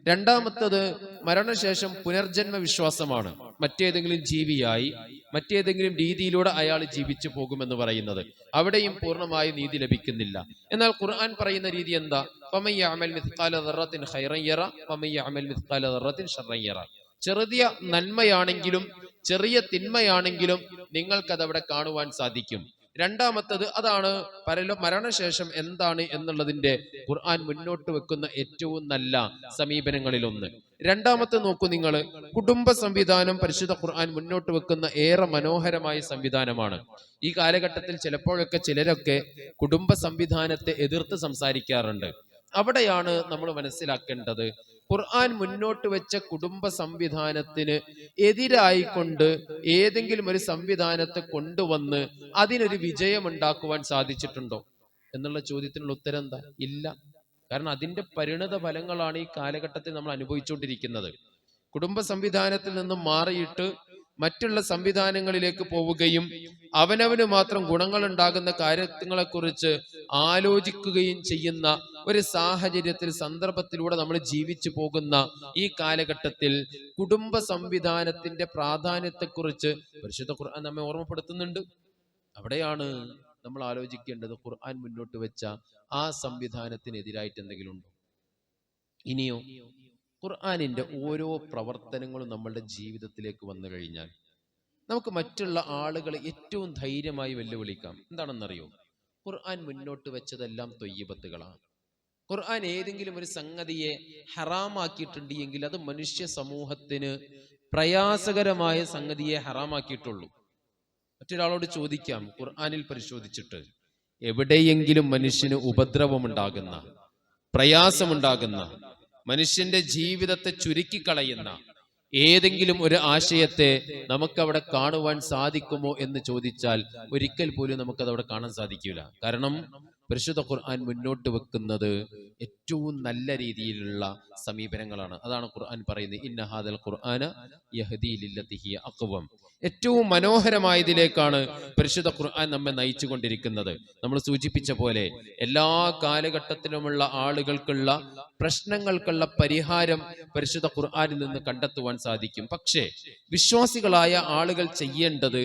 രണ്ടാമത്തത്, മരണശേഷം പുനർജന്മ വിശ്വാസമാണ്. മറ്റേതെങ്കിലും ജീവിയായി മറ്റേതെങ്കിലും രീതിയിലൂടെ അയാൾ ജീവിച്ചു പോകുമെന്ന് പറയുന്നത്, അവിടെയും പൂർണ്ണമായി നീതി ലഭിക്കുന്നില്ല. എന്നാൽ ഖുർആൻ പറയുന്ന രീതി എന്താ? ഫമൻ യഅമൽ മിസ്ഖാല ദർറത്തിൻ ഖൈറൻ യറ വമൻ യഅമൽ മിസ്ഖാല ദർറത്തിൻ ശർറൻ യറ. ചെറിയ നന്മയാണെങ്കിലും ചെറിയ തിന്മയാണെങ്കിലും നിങ്ങൾക്കതവിടെ കാണുവാൻ സാധിക്കും. രണ്ടാമത്തത് അതാണ് മരണശേഷം എന്താണ് എന്നുള്ളതിന്റെ ഖുർആൻ മുന്നോട്ട് വെക്കുന്ന ഏറ്റവും നല്ല സമീപനങ്ങളിലൊന്ന്. രണ്ടാമത്തെ നോക്കൂ നിങ്ങൾ, കുടുംബ സംവിധാനം പരിശുദ്ധ ഖുർആൻ മുന്നോട്ട് വെക്കുന്ന ഏറെ മനോഹരമായ സംവിധാനമാണ്. ഈ കാലഘട്ടത്തിൽ ചിലപ്പോഴൊക്കെ ചിലരൊക്കെ കുടുംബ സംവിധാനത്തെ എതിർത്ത് സംസാരിക്കാറുണ്ട്. അവിടെയാണ് നമ്മൾ മനസ്സിലാക്കേണ്ടത്, ഖുർആൻ മുന്നോട്ട് വെച്ച കുടുംബ സംവിധാനത്തിന് എതിരായിക്കൊണ്ട് ഏതെങ്കിലും ഒരു സംവിധാനത്തെ കൊണ്ടുവന്ന് അതിനൊരു വിജയം ഉണ്ടാക്കുവാൻ സാധിച്ചിട്ടുണ്ടോ എന്നുള്ള ചോദ്യത്തിനുള്ള ഉത്തരം എന്താ? ഇല്ല. കാരണം അതിന്റെ പരിണത ഫലങ്ങളാണ് ഈ കാലഘട്ടത്തിൽ നമ്മൾ അനുഭവിച്ചുകൊണ്ടിരിക്കുന്നത്. കുടുംബ സംവിധാനത്തിൽ നിന്നും മാറിയിട്ട് മറ്റുള്ള സംവിധാനങ്ങളിലേക്ക് പോവുകയും അവനവന് മാത്രം ഗുണങ്ങൾ ഉണ്ടാകുന്ന കാര്യങ്ങളെക്കുറിച്ച് ആലോചിക്കുകയും ചെയ്യുന്ന ഒരു സാഹചര്യത്തിൽ, സന്ദർഭത്തിലൂടെ നമ്മൾ ജീവിച്ചു പോകുന്ന ഈ കാലഘട്ടത്തിൽ കുടുംബ സംവിധാനത്തിന്റെ പ്രാധാന്യത്തെക്കുറിച്ച് പരിശുദ്ധ ഖുർആൻ നമ്മെ ഓർമ്മപ്പെടുത്തുന്നുണ്ട്. അവിടെയാണ് നമ്മൾ ആലോചിക്കേണ്ടത്, ഖുർആൻ മുന്നോട്ട് വെച്ച ആ സംവിധാനത്തിനെതിരായിട്ട് എന്തെങ്കിലും ഉണ്ടോ? ഇനിയോ, ഖുർആനിന്റെ ഓരോ പ്രവർത്തനങ്ങളും നമ്മളുടെ ജീവിതത്തിലേക്ക് വന്നു കഴിഞ്ഞാൽ നമുക്ക് മറ്റുള്ള ആളുകളെ ഏറ്റവും ധൈര്യമായി വെല്ലുവിളിക്കാം. എന്താണെന്നറിയോ? ഖുർആൻ മുന്നോട്ട് വെച്ചതെല്ലാം തൊയ്യിബത്തുകളാണ്. ഖുർആൻ ഏതെങ്കിലും ഒരു സംഗതിയെ ഹറാമാക്കിയിട്ടുണ്ട് എങ്കിൽ അത് മനുഷ്യ സമൂഹത്തിന് പ്രയാസകരമായ സംഗതിയെ ഹറാമാക്കിയിട്ടുള്ളൂ. മറ്റൊരാളോട് ചോദിക്കാം, ഖുർആനിൽ പരിശോധിച്ചിട്ട് എവിടെയെങ്കിലും മനുഷ്യന് ഉപദ്രവമുണ്ടാകുന്ന, പ്രയാസമുണ്ടാകുന്ന, മനുഷ്യന്റെ ജീവിതത്തെ ചുരുക്കിക്കളയുന്ന ഏതെങ്കിലും ഒരു ആശയത്തെ നമുക്കവിടെ കാണുവാൻ സാധിക്കുമോ എന്ന് ചോദിച്ചാൽ ഒരിക്കൽ പോലും നമുക്കത് അവിടെ കാണാൻ സാധിക്കില്ല. കാരണം പരിശുദ്ധ ഖുർആൻ മുന്നോട്ട് വെക്കുന്നത് ഏറ്റവും നല്ല രീതിയിലുള്ള സമീപനങ്ങളാണ്. അതാണ് ഖുർആൻ പറയുന്നത്, ഇന്ന ഹാദൽ ഖുർആന യഹ്ദീ ലില്ലതി ഹിയ അഖ്വം. ഏറ്റവും മനോഹരമായതിലേക്കാണ് പരിശുദ്ധ ഖുർആൻ നമ്മെ നയിച്ചു കൊണ്ടിരിക്കുന്നത്. നമ്മൾ സൂചിപ്പിച്ച പോലെ എല്ലാ കാലഘട്ടത്തിലുമുള്ള ആളുകൾക്കുള്ള പ്രശ്നങ്ങൾക്കുള്ള പരിഹാരം പരിശുദ്ധ ഖുർആനിൽ നിന്ന് കണ്ടെത്തുവാൻ സാധിക്കും. പക്ഷേ വിശ്വാസികളായ ആളുകൾ ചെയ്യേണ്ടത്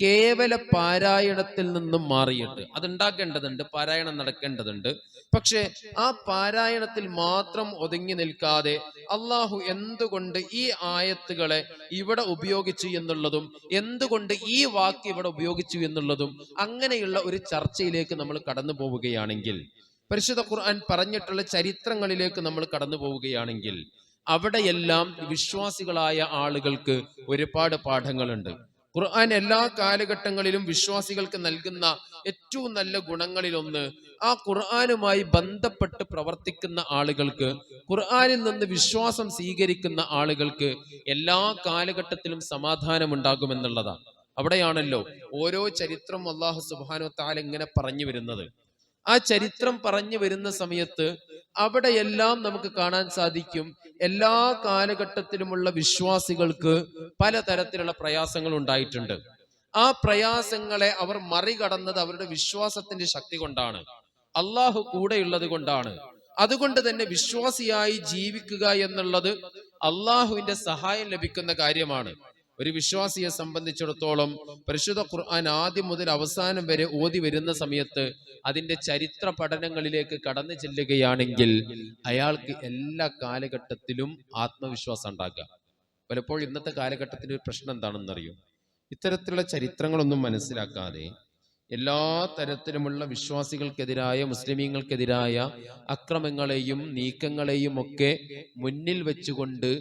കേവല പാരായണത്തിൽ നിന്നും മാറിയിട്ട്, അതുണ്ടാക്കേണ്ടതുണ്ട്, പാരായണം നടക്കേണ്ടതുണ്ട്. പക്ഷെ ആ പാരായണത്തിൽ മാത്രം ഒതുങ്ങി നിൽക്കാതെ അള്ളാഹു എന്തുകൊണ്ട് ഈ ആയത്തുകളെ ഇവിടെ ഉപയോഗിച്ചു എന്നുള്ളതും എന്തുകൊണ്ട് ഈ വാക്ക് ഇവിടെ ഉപയോഗിച്ചു എന്നുള്ളതും അങ്ങനെയുള്ള ഒരു ചർച്ചയിലേക്ക് നമ്മൾ കടന്നു പോവുകയാണെങ്കിൽ, പരിശുദ്ധ ഖുർആൻ പറഞ്ഞിട്ടുള്ള ചരിത്രങ്ങളിലേക്ക് നമ്മൾ കടന്നു പോവുകയാണെങ്കിൽ, അവിടെയെല്ലാം വിശ്വാസികളായ ആളുകൾക്ക് ഒരുപാട് പാഠങ്ങളുണ്ട്. ഖുർആൻ എല്ലാ കാലഘട്ടങ്ങളിലും വിശ്വാസികൾക്ക് നൽകുന്ന ഏറ്റവും നല്ല ഗുണങ്ങളിലൊന്ന്, ആ ഖുർആനുമായി ബന്ധപ്പെട്ട് പ്രവർത്തിക്കുന്ന ആളുകൾക്ക്, ഖുർആനിൽ നിന്ന് വിശ്വാസം സ്വീകരിക്കുന്ന ആളുകൾക്ക് എല്ലാ കാലഘട്ടത്തിലും സമാധാനം ഉണ്ടാകുമെന്നുള്ളതാണ്. അവിടെയാണല്ലോ ഓരോ ചരിത്രം അല്ലാഹു സുബ്ഹാനഹു വ തആല ഇങ്ങനെ പറഞ്ഞു വരുന്നത്. ആ ചരിത്രം പറഞ്ഞു വരുന്ന സമയത്ത് അവിടെയെല്ലാം നമുക്ക് കാണാൻ സാധിക്കും, എല്ലാ കാലഘട്ടത്തിലുമുള്ള വിശ്വാസികൾക്ക് പലതരത്തിലുള്ള പ്രയാസങ്ങൾ ഉണ്ടായിട്ടുണ്ട്. ആ പ്രയാസങ്ങളെ അവർ മറികടന്നത് അവരുടെ വിശ്വാസത്തിന്റെ ശക്തി കൊണ്ടാണ്, അള്ളാഹു കൂടെയുള്ളത് കൊണ്ടാണ്. അതുകൊണ്ട് തന്നെ വിശ്വാസിയായി ജീവിക്കുക എന്നുള്ളത് അള്ളാഹുവിന്റെ സഹായം ലഭിക്കുന്ന കാര്യമാണ്. ഒരു വിശ്വാസിയെ സംബന്ധിച്ചിടത്തോളം പരിശുദ്ധ ഖുർആൻ ആദ്യം മുതൽ അവസാനം വരെ ഓതി വരുന്ന സമയത്ത് അതിന്റെ ചരിത്ര പഠനങ്ങളിലേക്ക് കടന്നു ചെല്ലുകയാണെങ്കിൽ അയാൾക്ക് എല്ലാ കാലഘട്ടത്തിലും ആത്മവിശ്വാസം ഉണ്ടാക്കുക. പലപ്പോഴും ഇന്നത്തെ കാലഘട്ടത്തിന്റെ ഒരു പ്രശ്നം എന്താണെന്നറിയോ? ഇത്തരത്തിലുള്ള ചരിത്രങ്ങളൊന്നും മനസ്സിലാക്കാതെ എല്ലാ തരത്തിലുമുള്ള വിശ്വാസികൾക്കെതിരായ, മുസ്ലിമീങ്ങൾക്കെതിരായ അക്രമങ്ങളെയും നീക്കങ്ങളെയും ഒക്കെ മുന്നിൽ വെച്ചുകൊണ്ട്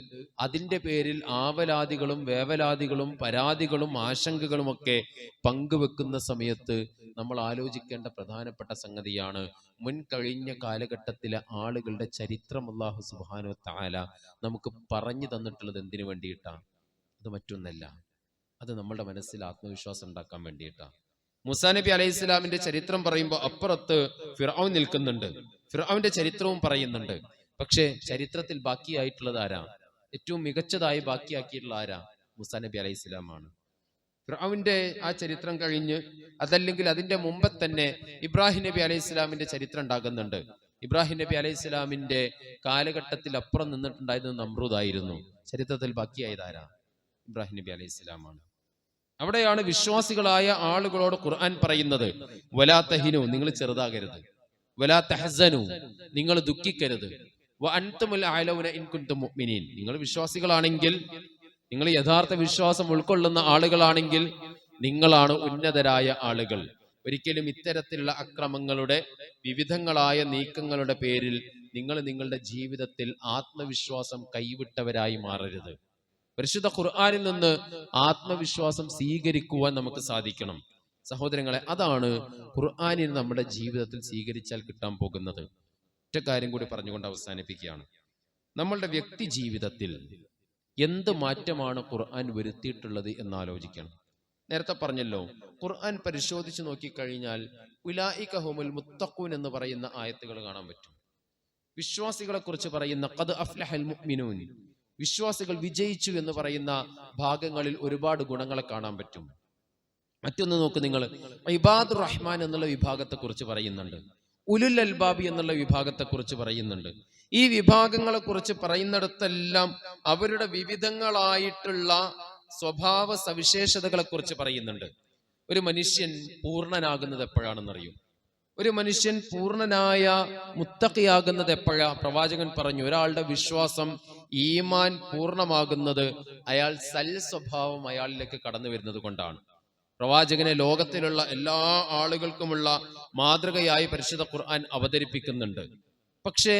അതിൻ്റെ പേരിൽ ആവലാദികളും വേവലാദികളും പരാതികളും ആശങ്കകളും ഒക്കെ പങ്കുവെക്കുന്ന സമയത്ത് നമ്മൾ ആലോചിക്കേണ്ട പ്രധാനപ്പെട്ട സംഗതിയാണ് കഴിഞ്ഞ കാലഘട്ടത്തിലെ ആളുകളുടെ ചരിത്രം അല്ലാഹു സുബ്ഹാനഹു വ തആല നമുക്ക് പറഞ്ഞു തന്നിട്ടുള്ളത് എന്തിനു വേണ്ടിയിട്ടാണ്? അത് മറ്റൊന്നല്ല, അത് നമ്മളുടെ മനസ്സിൽ ആത്മവിശ്വാസം ഉണ്ടാക്കാൻ വേണ്ടിയിട്ടാണ്. മൂസാ നബി അലൈഹി ഇസ്ലാമിന്റെ ചരിത്രം പറയുമ്പോൾ അപ്പുറത്ത് ഫിർഔൻ നിൽക്കുന്നുണ്ട്, ഫിർഔന്റെ ചരിത്രവും പറയുന്നുണ്ട്. പക്ഷേ ചരിത്രത്തിൽ ബാക്കിയായിട്ടുള്ളത് ആരാ? ഏറ്റവും മികച്ചതായി ബാക്കിയാക്കിയിട്ടുള്ള ആരാ? മൂസാ നബി അലൈഹി ഇസ്ലാമാണ്. ഫിർഔന്റെ ആ ചരിത്രം കഴിഞ്ഞ്, അതല്ലെങ്കിൽ അതിന്റെ മുമ്പ് തന്നെ ഇബ്രാഹിം നബി അലൈഹി ഇസ്ലാമിന്റെ ചരിത്രം ഉണ്ടാകുന്നുണ്ട്. ഇബ്രാഹിം നബി അലൈഹി ഇസ്ലാമിന്റെ കാലഘട്ടത്തിൽ അപ്പുറം നിന്നിട്ടുണ്ടായിരുന്നത് നമ്രൂദായിരുന്നു. ചരിത്രത്തിൽ ബാക്കിയായത് ആരാ? ഇബ്രാഹിം നബി അലൈഹി ഇസ്ലാമാണ്. അവിടെയാണ് വിശ്വാസികളായ ആളുകളോട് ഖുർആൻ പറയുന്നത്, വലാ തഹിനു, നിങ്ങൾ ചെറുതാകരുത്, വലാ തഹ്സനു, നിങ്ങൾ ദുഃഖിക്കരുത്, വ അൻതുമുൽ അഅലൗന ഇൻ കുൻതും മുഅ്മിനീൻ, നിങ്ങൾ വിശ്വാസികളാണെങ്കിൽ, നിങ്ങൾ യഥാർത്ഥ വിശ്വാസം ഉൾക്കൊള്ളുന്ന ആളുകളാണെങ്കിൽ നിങ്ങളാണ് ഉന്നതരായ ആളുകൾ. ഒരിക്കലും ഇത്തരത്തിലുള്ള അക്രമങ്ങളുടെ വിവിധങ്ങളായ നീക്കങ്ങളുടെ പേരിൽ നിങ്ങൾ നിങ്ങളുടെ ജീവിതത്തിൽ ആത്മവിശ്വാസം കൈവിട്ടവരായി മാറരുത്. പരിശുദ്ധ ഖുർആനിൽ നിന്ന് ആത്മവിശ്വാസം സ്വീകരിക്കുവാൻ നമുക്ക് സാധിക്കണം. സഹോദരങ്ങളെ, അതാണ് ഖുർആനിൽ നമ്മുടെ ജീവിതത്തിൽ സ്വീകരിച്ചാൽ കിട്ടാൻ പോകുന്നത്. ഒറ്റ കാര്യം കൂടി പറഞ്ഞുകൊണ്ട് അവസാനിപ്പിക്കുകയാണ്. നമ്മളുടെ വ്യക്തി ജീവിതത്തിൽ എന്ത് മാറ്റമാണ് ഖുർആൻ വരുത്തിയിട്ടുള്ളത് എന്നാലോചിക്കണം. നേരത്തെ പറഞ്ഞല്ലോ, ഖുർആൻ പരിശോധിച്ച് നോക്കിക്കഴിഞ്ഞാൽ ഉലൈക ഹുമുൽ മുത്തഖൂൻ എന്ന് പറയുന്ന ആയത്തുകൾ കാണാൻ പറ്റും. വിശ്വാസികളെ കുറിച്ച് പറയുന്ന ഖദ് അഫ്ലഹൽ മുഅ്മിനൂൻ, വിശ്വാസികൾ വിജയിച്ചു എന്ന് പറയുന്ന ഭാഗങ്ങളിൽ ഒരുപാട് ഗുണങ്ങളെ കാണാൻ പറ്റും. മറ്റൊന്ന് നോക്ക് നിങ്ങൾ, ഇബാദുർ റഹ്മാൻ എന്നുള്ള വിഭാഗത്തെ കുറിച്ച് പറയുന്നുണ്ട്, ഉലുൽ അൽബാബി എന്നുള്ള വിഭാഗത്തെ കുറിച്ച് പറയുന്നുണ്ട്. ഈ വിഭാഗങ്ങളെ കുറിച്ച് പറയുന്നിടത്തെല്ലാം അവരുടെ വിവിധങ്ങളായിട്ടുള്ള സ്വഭാവ സവിശേഷതകളെ കുറിച്ച് പറയുന്നുണ്ട്. ഒരു മനുഷ്യൻ പൂർണ്ണനാകുന്നത് എപ്പോഴാണെന്നറിയൂ? ഒരു മനുഷ്യൻ പൂർണ്ണനായ മുത്തഖിയാകുന്നത് എപ്പോഴാ? പ്രവാചകൻ പറഞ്ഞു, ഒരാളുടെ വിശ്വാസം, ഈമാൻ പൂർണ്ണമാകുന്നത് അയാൾ സൽ സ്വഭാവം അയാളിലേക്ക് കടന്നു വരുന്നത് കൊണ്ടാണ്. പ്രവാചകനെ ലോകത്തിലുള്ള എല്ലാ ആളുകൾക്കുമുള്ള മാതൃകയായി പരിശുദ്ധ ഖുർആൻ അവതരിപ്പിക്കുന്നുണ്ട്. പക്ഷേ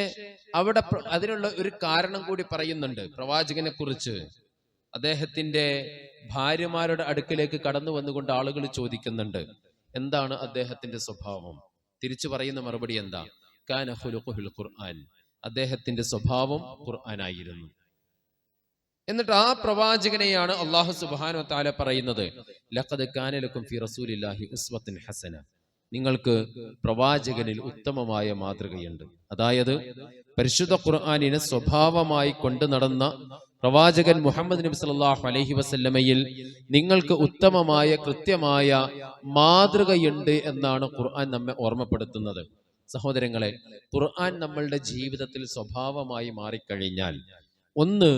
അവിടെ അതിനുള്ള ഒരു കാരണം കൂടി പറയുന്നുണ്ട്. പ്രവാചകനെ കുറിച്ച് അദ്ദേഹത്തിന്റെ ഭാര്യമാരുടെ അടുക്കിലേക്ക് കടന്നു വന്നുകൊണ്ട് ആളുകൾ ചോദിക്കുന്നുണ്ട്, എന്താണ് അദ്ദേഹത്തിന്റെ സ്വഭാവം? തിരിച്ചു പറയുന്ന മറുപടി എന്താ? കാന ഖുലുഖുൽ ഖുർആൻ, അദ്ദേഹത്തിന്റെ സ്വഭാവം ഖുർആനായിരുന്നു. എന്നിട്ട് ആ പ്രവാചകനെയാണ് അല്ലാഹു സുബ്ഹാനഹു വ തആല പറയുന്നത്, ലഖദ് കാന ലക്കും ഫീ റസൂലില്ലാഹി ഉസ്വത്തുൻ ഹസന, നിങ്ങൾക്ക് പ്രവാചകനിൽ ഉത്തമമായ മാതൃകയുണ്ട്. അതായത് പരിശുദ്ധ ഖുർആനിനെ സ്വഭാവമായി കൊണ്ടു നടന്ന പ്രവാചകൻ മുഹമ്മദ് നബി സല്ലല്ലാഹു അലൈഹി വസല്ലമയിൽ നിങ്ങൾക്ക് ഉത്തമമായ കൃത്യമായ മാതൃകയുണ്ട് എന്നാണ് ഖുർആൻ നമ്മെ ഓർമ്മപ്പെടുത്തുന്നത്. സഹോദരങ്ങളെ, ഖുർആൻ നമ്മളുടെ ജീവിതത്തിൽ സ്വഭാവമായി മാറിക്കഴിഞ്ഞാൽ ഒന്ന്,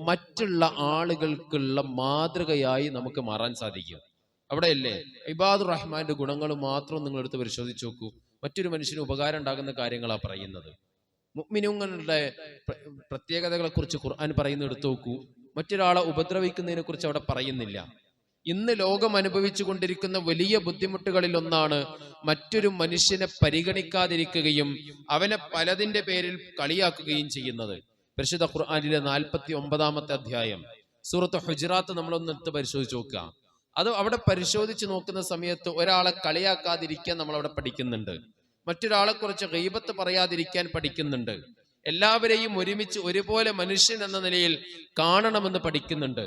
മറ്റുള്ള ആളുകൾക്കുള്ള മാതൃകയായി നമുക്ക് മാറാൻ സാധിക്കും. അവിടെയല്ലേ ഇബാദുർ റഹ്മാന്റെ ഗുണങ്ങൾ മാത്രം നിങ്ങൾ എടുത്ത് പരിശോധിച്ച് നോക്കൂ. മറ്റൊരു മനുഷ്യന് ഉപകാരം ഉണ്ടാകുന്ന കാര്യങ്ങളാണ് പറയുന്നത്. മുഅ്മിനീങ്ങളുടെ പ്രത്യേകതകളെ കുറിച്ച് ഖുർആൻ പറയുന്ന എടുത്തു നോക്കൂ. മറ്റൊരാളെ ഉപദ്രവിക്കുന്നതിനെ കുറിച്ച് അവിടെ പറയുന്നില്ല. ഇന്ന് ലോകം അനുഭവിച്ചു കൊണ്ടിരിക്കുന്ന വലിയ ബുദ്ധിമുട്ടുകളിൽ ഒന്നാണ് മറ്റൊരു മനുഷ്യനെ പരിഗണിക്കാതിരിക്കുകയും അവനെ പലതിന്റെ പേരിൽ കളിയാക്കുകയും ചെയ്യുന്നത്. പരിശുദ്ധ ഖുർആനിലെ 49-ാമത്തെ അധ്യായം സൂറത്ത് ഹുജറാത്ത് നമ്മളൊന്ന് എടുത്ത് പരിശോധിച്ച് നോക്കുക. അത് അവിടെ പരിശോധിച്ച് നോക്കുന്ന സമയത്ത് ഒരാളെ കളിയാക്കാതിരിക്കാൻ നമ്മൾ അവിടെ പഠിക്കുന്നുണ്ട്. മറ്റൊരാളെ കുറിച്ച് ഗീബത്ത് പറയാതിരിക്കാൻ പഠിക്കുന്നുണ്ട്. എല്ലാവരെയും ഒരുമിച്ച് ഒരുപോലെ മനുഷ്യൻ എന്ന നിലയിൽ കാണണമെന്ന് പഠിക്കുന്നുണ്ട്.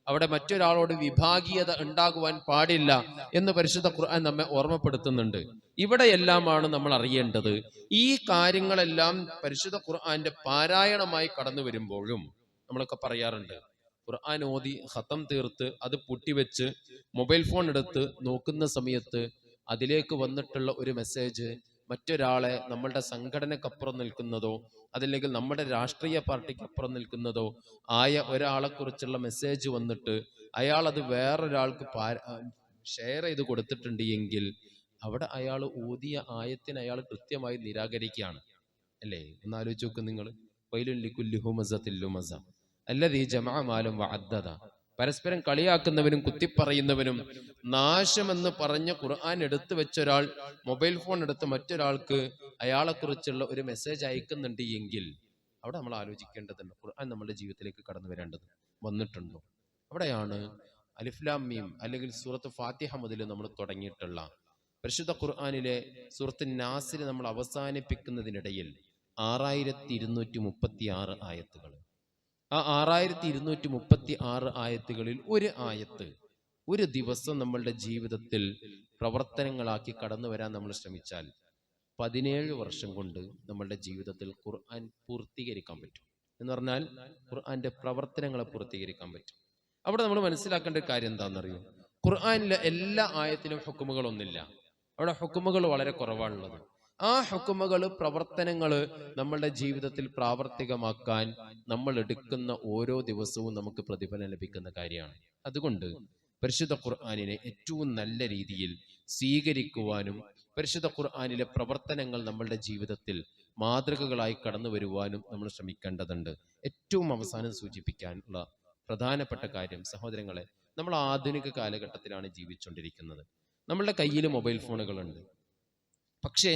അവിടെ മറ്റൊരാളോട് വിഭാഗീയത ഉണ്ടാകുവാൻ പാടില്ല എന്ന് പരിശുദ്ധ ഖുർആൻ നമ്മെ ഓർമ്മപ്പെടുത്തുന്നുണ്ട്. ഇവിടെയെല്ലാമാണ് നമ്മൾ അറിയേണ്ടത്. ഈ കാര്യങ്ങളെല്ലാം പരിശുദ്ധ ഖുർആന്റെ പാരായണമായി കടന്നു വരുമ്പോഴും നമ്മളൊക്കെ പറയാറുണ്ട്, ഖുർആൻ ഓതി ഖത്തം തീർത്ത് അത് പൂട്ടിവെച്ച് മൊബൈൽ ഫോൺ എടുത്ത് നോക്കുന്ന സമയത്ത് അതിലേക്ക് വന്നിട്ടുള്ള ഒരു മെസ്സേജ് മറ്റൊരാളെ നമ്മളുടെ സംഘടനക്കപ്പുറം നിൽക്കുന്നതോ അതല്ലെങ്കിൽ നമ്മുടെ രാഷ്ട്രീയ പാർട്ടിക്കപ്പുറം നിൽക്കുന്നതോ ആയ ഒരാളെ കുറിച്ചുള്ള മെസ്സേജ് വന്നിട്ട് അയാൾ അത് വേറൊരാൾക്ക് ഷെയർ ചെയ്ത് കൊടുത്തിട്ടുണ്ട് എങ്കിൽ അവിടെ അയാൾ ഓതിയ ആയത്തിനെ അയാൾ കൃത്യമായി നിരാകരിക്കുകയാണ്. അല്ലേ? ഒന്ന് ആലോചിച്ച് നോക്കും നിങ്ങൾ. വൈലുൻ ലികുല്ലി ഹുമസത്തിൽ ലുമസ അല്ലദീ ജമഅ മാലൻ വഅദ്ദദ. പരസ്പരം കളിയാക്കുന്നവനും കുത്തിപ്പറയുന്നവനും നാശമെന്ന് പറഞ്ഞ ഖുർആൻ എടുത്തു വെച്ച ഒരാൾ മൊബൈൽ ഫോൺ എടുത്ത് മറ്റൊരാൾക്ക് അയാളെക്കുറിച്ചുള്ള ഒരു മെസ്സേജ് അയക്കുന്നുണ്ട് എങ്കിൽ അവിടെ നമ്മൾ ആലോചിക്കേണ്ടതുണ്ട്, ഖുർആൻ നമ്മുടെ ജീവിതത്തിലേക്ക് കടന്നു വരേണ്ടത് വന്നിട്ടുണ്ടോ? അവിടെയാണ് അലിഫ് ലാം മീം അല്ലെങ്കിൽ സൂറത്ത് ഫാത്തിഹ മുതൽ നമ്മൾ തുടങ്ങിയിട്ടുള്ള പരിശുദ്ധ ഖുർആനിലെ സൂറത്ത് നാസിൽ നമ്മൾ അവസാനിപ്പിക്കുന്നതിനിടയിൽ 6236 ആയത്തുകൾ. ആ 6236 ആയത്തുകളിൽ ഒരു ആയത്ത് ഒരു ദിവസം നമ്മളുടെ ജീവിതത്തിൽ പ്രവർത്തനങ്ങളാക്കി കടന്നു വരാൻ നമ്മൾ ശ്രമിച്ചാൽ 17 വർഷം കൊണ്ട് നമ്മളുടെ ജീവിതത്തിൽ ഖുർആൻ പൂർത്തീകരിക്കാൻ പറ്റും. എന്ന് പറഞ്ഞാൽ ഖുർആന്റെ പ്രവർത്തനങ്ങളെ പൂർത്തീകരിക്കാൻ പറ്റും. അവിടെ നമ്മൾ മനസ്സിലാക്കേണ്ട ഒരു കാര്യം എന്താണെന്നറിയോ? ഖുർആനിലെ എല്ലാ ആയത്തിലും ഹുക്കുമുകളൊന്നുമില്ല. അവിടെ ഹുക്കുമുകൾ വളരെ കുറവാണുള്ളത്. ആ ഹുക്കുമുകൾ, പ്രവർത്തനങ്ങൾ നമ്മളുടെ ജീവിതത്തിൽ പ്രാവർത്തികമാക്കാൻ നമ്മൾ എടുക്കുന്ന ഓരോ ദിവസവും നമുക്ക് പ്രതിഫലം ലഭിക്കുന്ന കാര്യമാണ്. അതുകൊണ്ട് പരിശുദ്ധ ഖുർആനിനെ ഏറ്റവും നല്ല രീതിയിൽ സ്വീകരിക്കുവാനും പരിശുദ്ധ ഖുർആനിലെ പ്രവർത്തനങ്ങൾ നമ്മളുടെ ജീവിതത്തിൽ മാതൃകകളായി കടന്നു വരുവാനും നമ്മൾ ശ്രമിക്കേണ്ടതുണ്ട്. ഏറ്റവും അവസാനം സൂചിപ്പിക്കാനുള്ള പ്രധാനപ്പെട്ട കാര്യം, സഹോദരങ്ങളെ, നമ്മൾ ആധുനിക കാലഘട്ടത്തിലാണ് ജീവിച്ചുകൊണ്ടിരിക്കുന്നത്. നമ്മളുടെ കയ്യിൽ മൊബൈൽ ഫോണുകളുണ്ട്. പക്ഷേ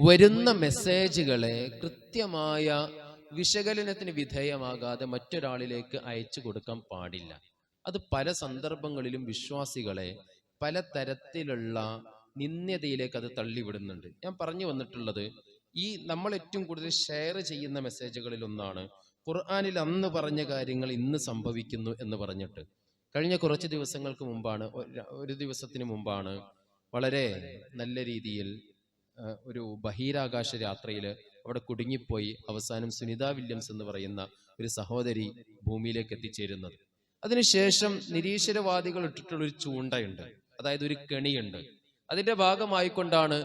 വരുന്ന മെസ്സേജുകളെ കൃത്യമായ വിശകലനത്തിന് വിധേയമാകാതെ മറ്റൊരാളിലേക്ക് അയച്ചു കൊടുക്കാൻ പാടില്ല. അത് പല സന്ദർഭങ്ങളിലും വിശ്വാസികളെ പല തരത്തിലുള്ള നിന്ദ്യതയിലേക്ക് അത് തള്ളിവിടുന്നുണ്ട്. ഞാൻ പറഞ്ഞു വന്നിട്ടുള്ളത്, ഈ നമ്മൾ ഏറ്റവും കൂടുതൽ ഷെയർ ചെയ്യുന്ന മെസ്സേജുകളിൽ ഒന്നാണ് ഖുർആനിൽ അന്ന് പറഞ്ഞ കാര്യങ്ങൾ ഇന്ന് സംഭവിക്കുന്നു എന്ന് പറഞ്ഞിട്ട്. കഴിഞ്ഞ കുറച്ച് ദിവസങ്ങൾക്ക് മുമ്പാണ്, ഒരു ദിവസത്തിന് മുമ്പാണ്, വളരെ നല്ല രീതിയിൽ ഒരു ബഹിരാകാശ യാത്രയിൽ അവിടെ കുടുങ്ങിപ്പോയി അവസാനം സുനിത വില്യംസ് എന്ന് പറയുന്ന ഒരു സഹോദരി ഭൂമിയിലേക്ക് എത്തിച്ചേരുന്നത്. അതിനുശേഷം നിരീശ്വരവാദികൾ ഇട്ടിട്ടുള്ളൊരു ചൂണ്ടയുണ്ട്, അതായത് ഒരു കെണിയുണ്ട്. അതിന്റെ ഭാഗമായിക്കൊണ്ടാണ്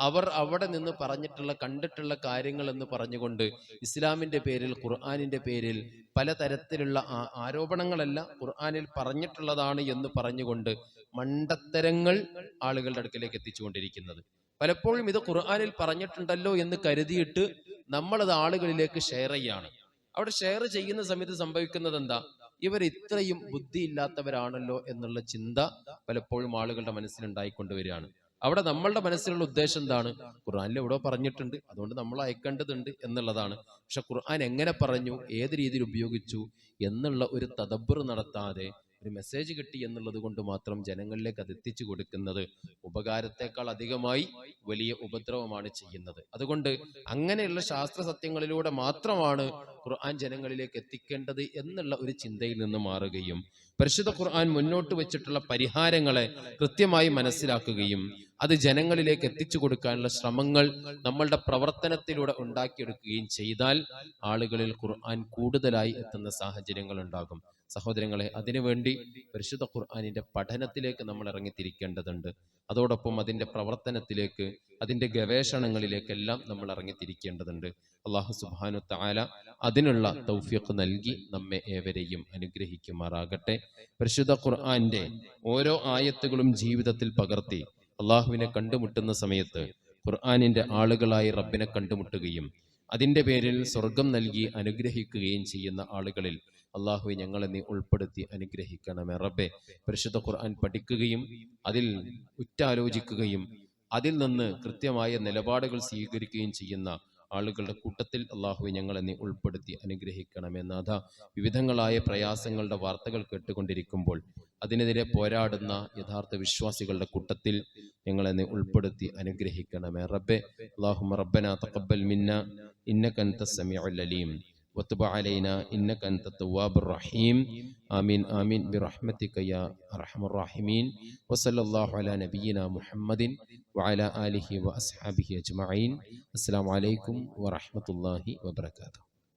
അവർ അവിടെ നിന്ന് പറഞ്ഞിട്ടുള്ള കണ്ടിട്ടുള്ള കാര്യങ്ങൾ എന്ന് പറഞ്ഞുകൊണ്ട് ഇസ്ലാമിന്റെ പേരിൽ, ഖുർആനിന്റെ പേരിൽ പലതരത്തിലുള്ള ആരോപണങ്ങളല്ല, ഖുർആനിൽ പറഞ്ഞിട്ടുള്ളതാണ് എന്ന് പറഞ്ഞുകൊണ്ട് മണ്ടത്തരങ്ങൾ ആളുകളുടെ അടുക്കലേക്ക് എത്തിച്ചുകൊണ്ടിരിക്കുന്നത്. പലപ്പോഴും ഇത് ഖുർആനിൽ പറഞ്ഞിട്ടുണ്ടല്ലോ എന്ന് കരുതിയിട്ട് നമ്മളത് ആളുകളിലേക്ക് ഷെയർ ചെയ്യാണ്. അവിടെ ഷെയർ ചെയ്യുന്ന സമയത്ത് സംഭവിക്കുന്നത് എന്താ? ഇവർ ഇത്രയും ബുദ്ധിയില്ലാത്തവരാണല്ലോ എന്നുള്ള ചിന്ത പലപ്പോഴും ആളുകളുടെ മനസ്സിലുണ്ടായിക്കൊണ്ടുവരികയാണ്. അവിടെ നമ്മളുടെ മനസ്സിലുള്ള ഉദ്ദേശം എന്താണ്? ഖുർആനിൽ എവിടെയോ പറഞ്ഞിട്ടുണ്ട്, അതുകൊണ്ട് നമ്മൾ അയക്കേണ്ടതുണ്ട് എന്നുള്ളതാണ്. പക്ഷെ ഖുർആൻ എങ്ങനെ പറഞ്ഞു, ഏത് രീതിയിൽ ഉപയോഗിച്ചു എന്നുള്ള ഒരു തദബ്ബർ നടത്താതെ ഒരു മെസ്സേജ് കിട്ടി എന്നുള്ളത് കൊണ്ട് മാത്രം ജനങ്ങളിലേക്ക് അത് എത്തിച്ചു കൊടുക്കുന്നത് ഉപകാരത്തെക്കാൾ അധികമായി വലിയ ഉപദ്രവമാണ് ചെയ്യുന്നത്. അതുകൊണ്ട് അങ്ങനെയുള്ള ശാസ്ത്ര സത്യങ്ങളിലൂടെ മാത്രമാണ് ഖുർആൻ ജനങ്ങളിലേക്ക് എത്തിക്കേണ്ടത് എന്നുള്ള ഒരു ചിന്തയിൽ നിന്ന് മാറുകയും പരിശുദ്ധ ഖുർആൻ മുന്നോട്ട് വെച്ചിട്ടുള്ള പരിഹാരങ്ങളെ കൃത്യമായി മനസ്സിലാക്കുകയും അത് ജനങ്ങളിലേക്ക് എത്തിച്ചു കൊടുക്കാനുള്ള ശ്രമങ്ങൾ നമ്മളുടെ പ്രവർത്തനത്തിലൂടെ ഉണ്ടാക്കിയെടുക്കുകയും ചെയ്താൽ ആളുകളിൽ ഖുർആൻ കൂടുതലായി എത്തുന്ന സാഹചര്യങ്ങൾ ഉണ്ടാകും. സഹോദരങ്ങളെ, അതിനുവേണ്ടി പരിശുദ്ധ ഖുർആനിന്റെ പഠനത്തിലേക്ക് നമ്മൾ ഇറങ്ങിത്തിരിക്കേണ്ടതുണ്ട്. അതോടൊപ്പം അതിന്റെ പ്രവർത്തനത്തിലേക്ക്, അതിന്റെ ഗവേഷണങ്ങളിലേക്കെല്ലാം നമ്മൾ ഇറങ്ങിത്തിരിക്കേണ്ടതുണ്ട്. അല്ലാഹു സുബ്ഹാനഹു തആല അതിനുള്ള തൗഫീഖ് നൽകി നമ്മെ ഏവരെയും അനുഗ്രഹിക്കുമാറാകട്ടെ. പരിശുദ്ധ ഖുർആന്റെ ഓരോ ആയത്തുകളും ജീവിതത്തിൽ പകർത്തി അള്ളാഹുവിനെ കണ്ടുമുട്ടുന്ന സമയത്ത് ഖുർആനിന്റെ ആളുകളായി റബ്ബിനെ കണ്ടുമുട്ടുകയും അതിന്റെ പേരിൽ സ്വർഗം നൽകി അനുഗ്രഹിക്കുകയും ചെയ്യുന്ന ആളുകളിൽ അള്ളാഹുവെ ഞങ്ങളെ നീ ഉൾപ്പെടുത്തി അനുഗ്രഹിക്കണമേ റബ്ബെ. പരിശുദ്ധ ഖുർആൻ പഠിക്കുകയും അതിൽ ഉറ്റാലോചിക്കുകയും അതിൽ നിന്ന് കൃത്യമായ നിലപാടുകൾ സ്വീകരിക്കുകയും ചെയ്യുന്ന ആളുകളുടെ കൂട്ടത്തിൽ അള്ളാഹുവെ ഞങ്ങളെ നീ ഉൾപ്പെടുത്തി അനുഗ്രഹിക്കണമേ നാഥ. വിവിധങ്ങളായ പ്രയാസങ്ങളുടെ വാർത്തകൾ കേട്ടുകൊണ്ടിരിക്കുമ്പോൾ അതിനെതിരെ പോരാടുന്ന യഥാർത്ഥ വിശ്വാസികളുടെ കൂട്ടത്തിൽ ഞങ്ങളെ നീ ഉൾപ്പെടുത്തി അനുഗ്രഹിക്കണമേ റബ്ബെ. അല്ലാഹുമ്മ റബ്ബനാ തഖബ്ബൽ മിന്നാ ഇന്നക അൻതസ് സമീഉൽ അലീം വതുബ് അലൈനാ ഇന്നക അൻതത് തവ്വാബുർ റഹീം. ആമീൻ ആമീൻ ബിറഹ്മതിക യാ അർഹമർ റഹീമീൻ. വസല്ലല്ലാഹു അലാ നബിയിനാ മുഹമ്മദിൻ വഅലാ ആലിഹി വഅസ്ഹാബിഹി അജ്മഈൻ. അസ്സലാമു അലൈക്കും വറഹ്മത്തുള്ളാഹി വബറകാതുഹു.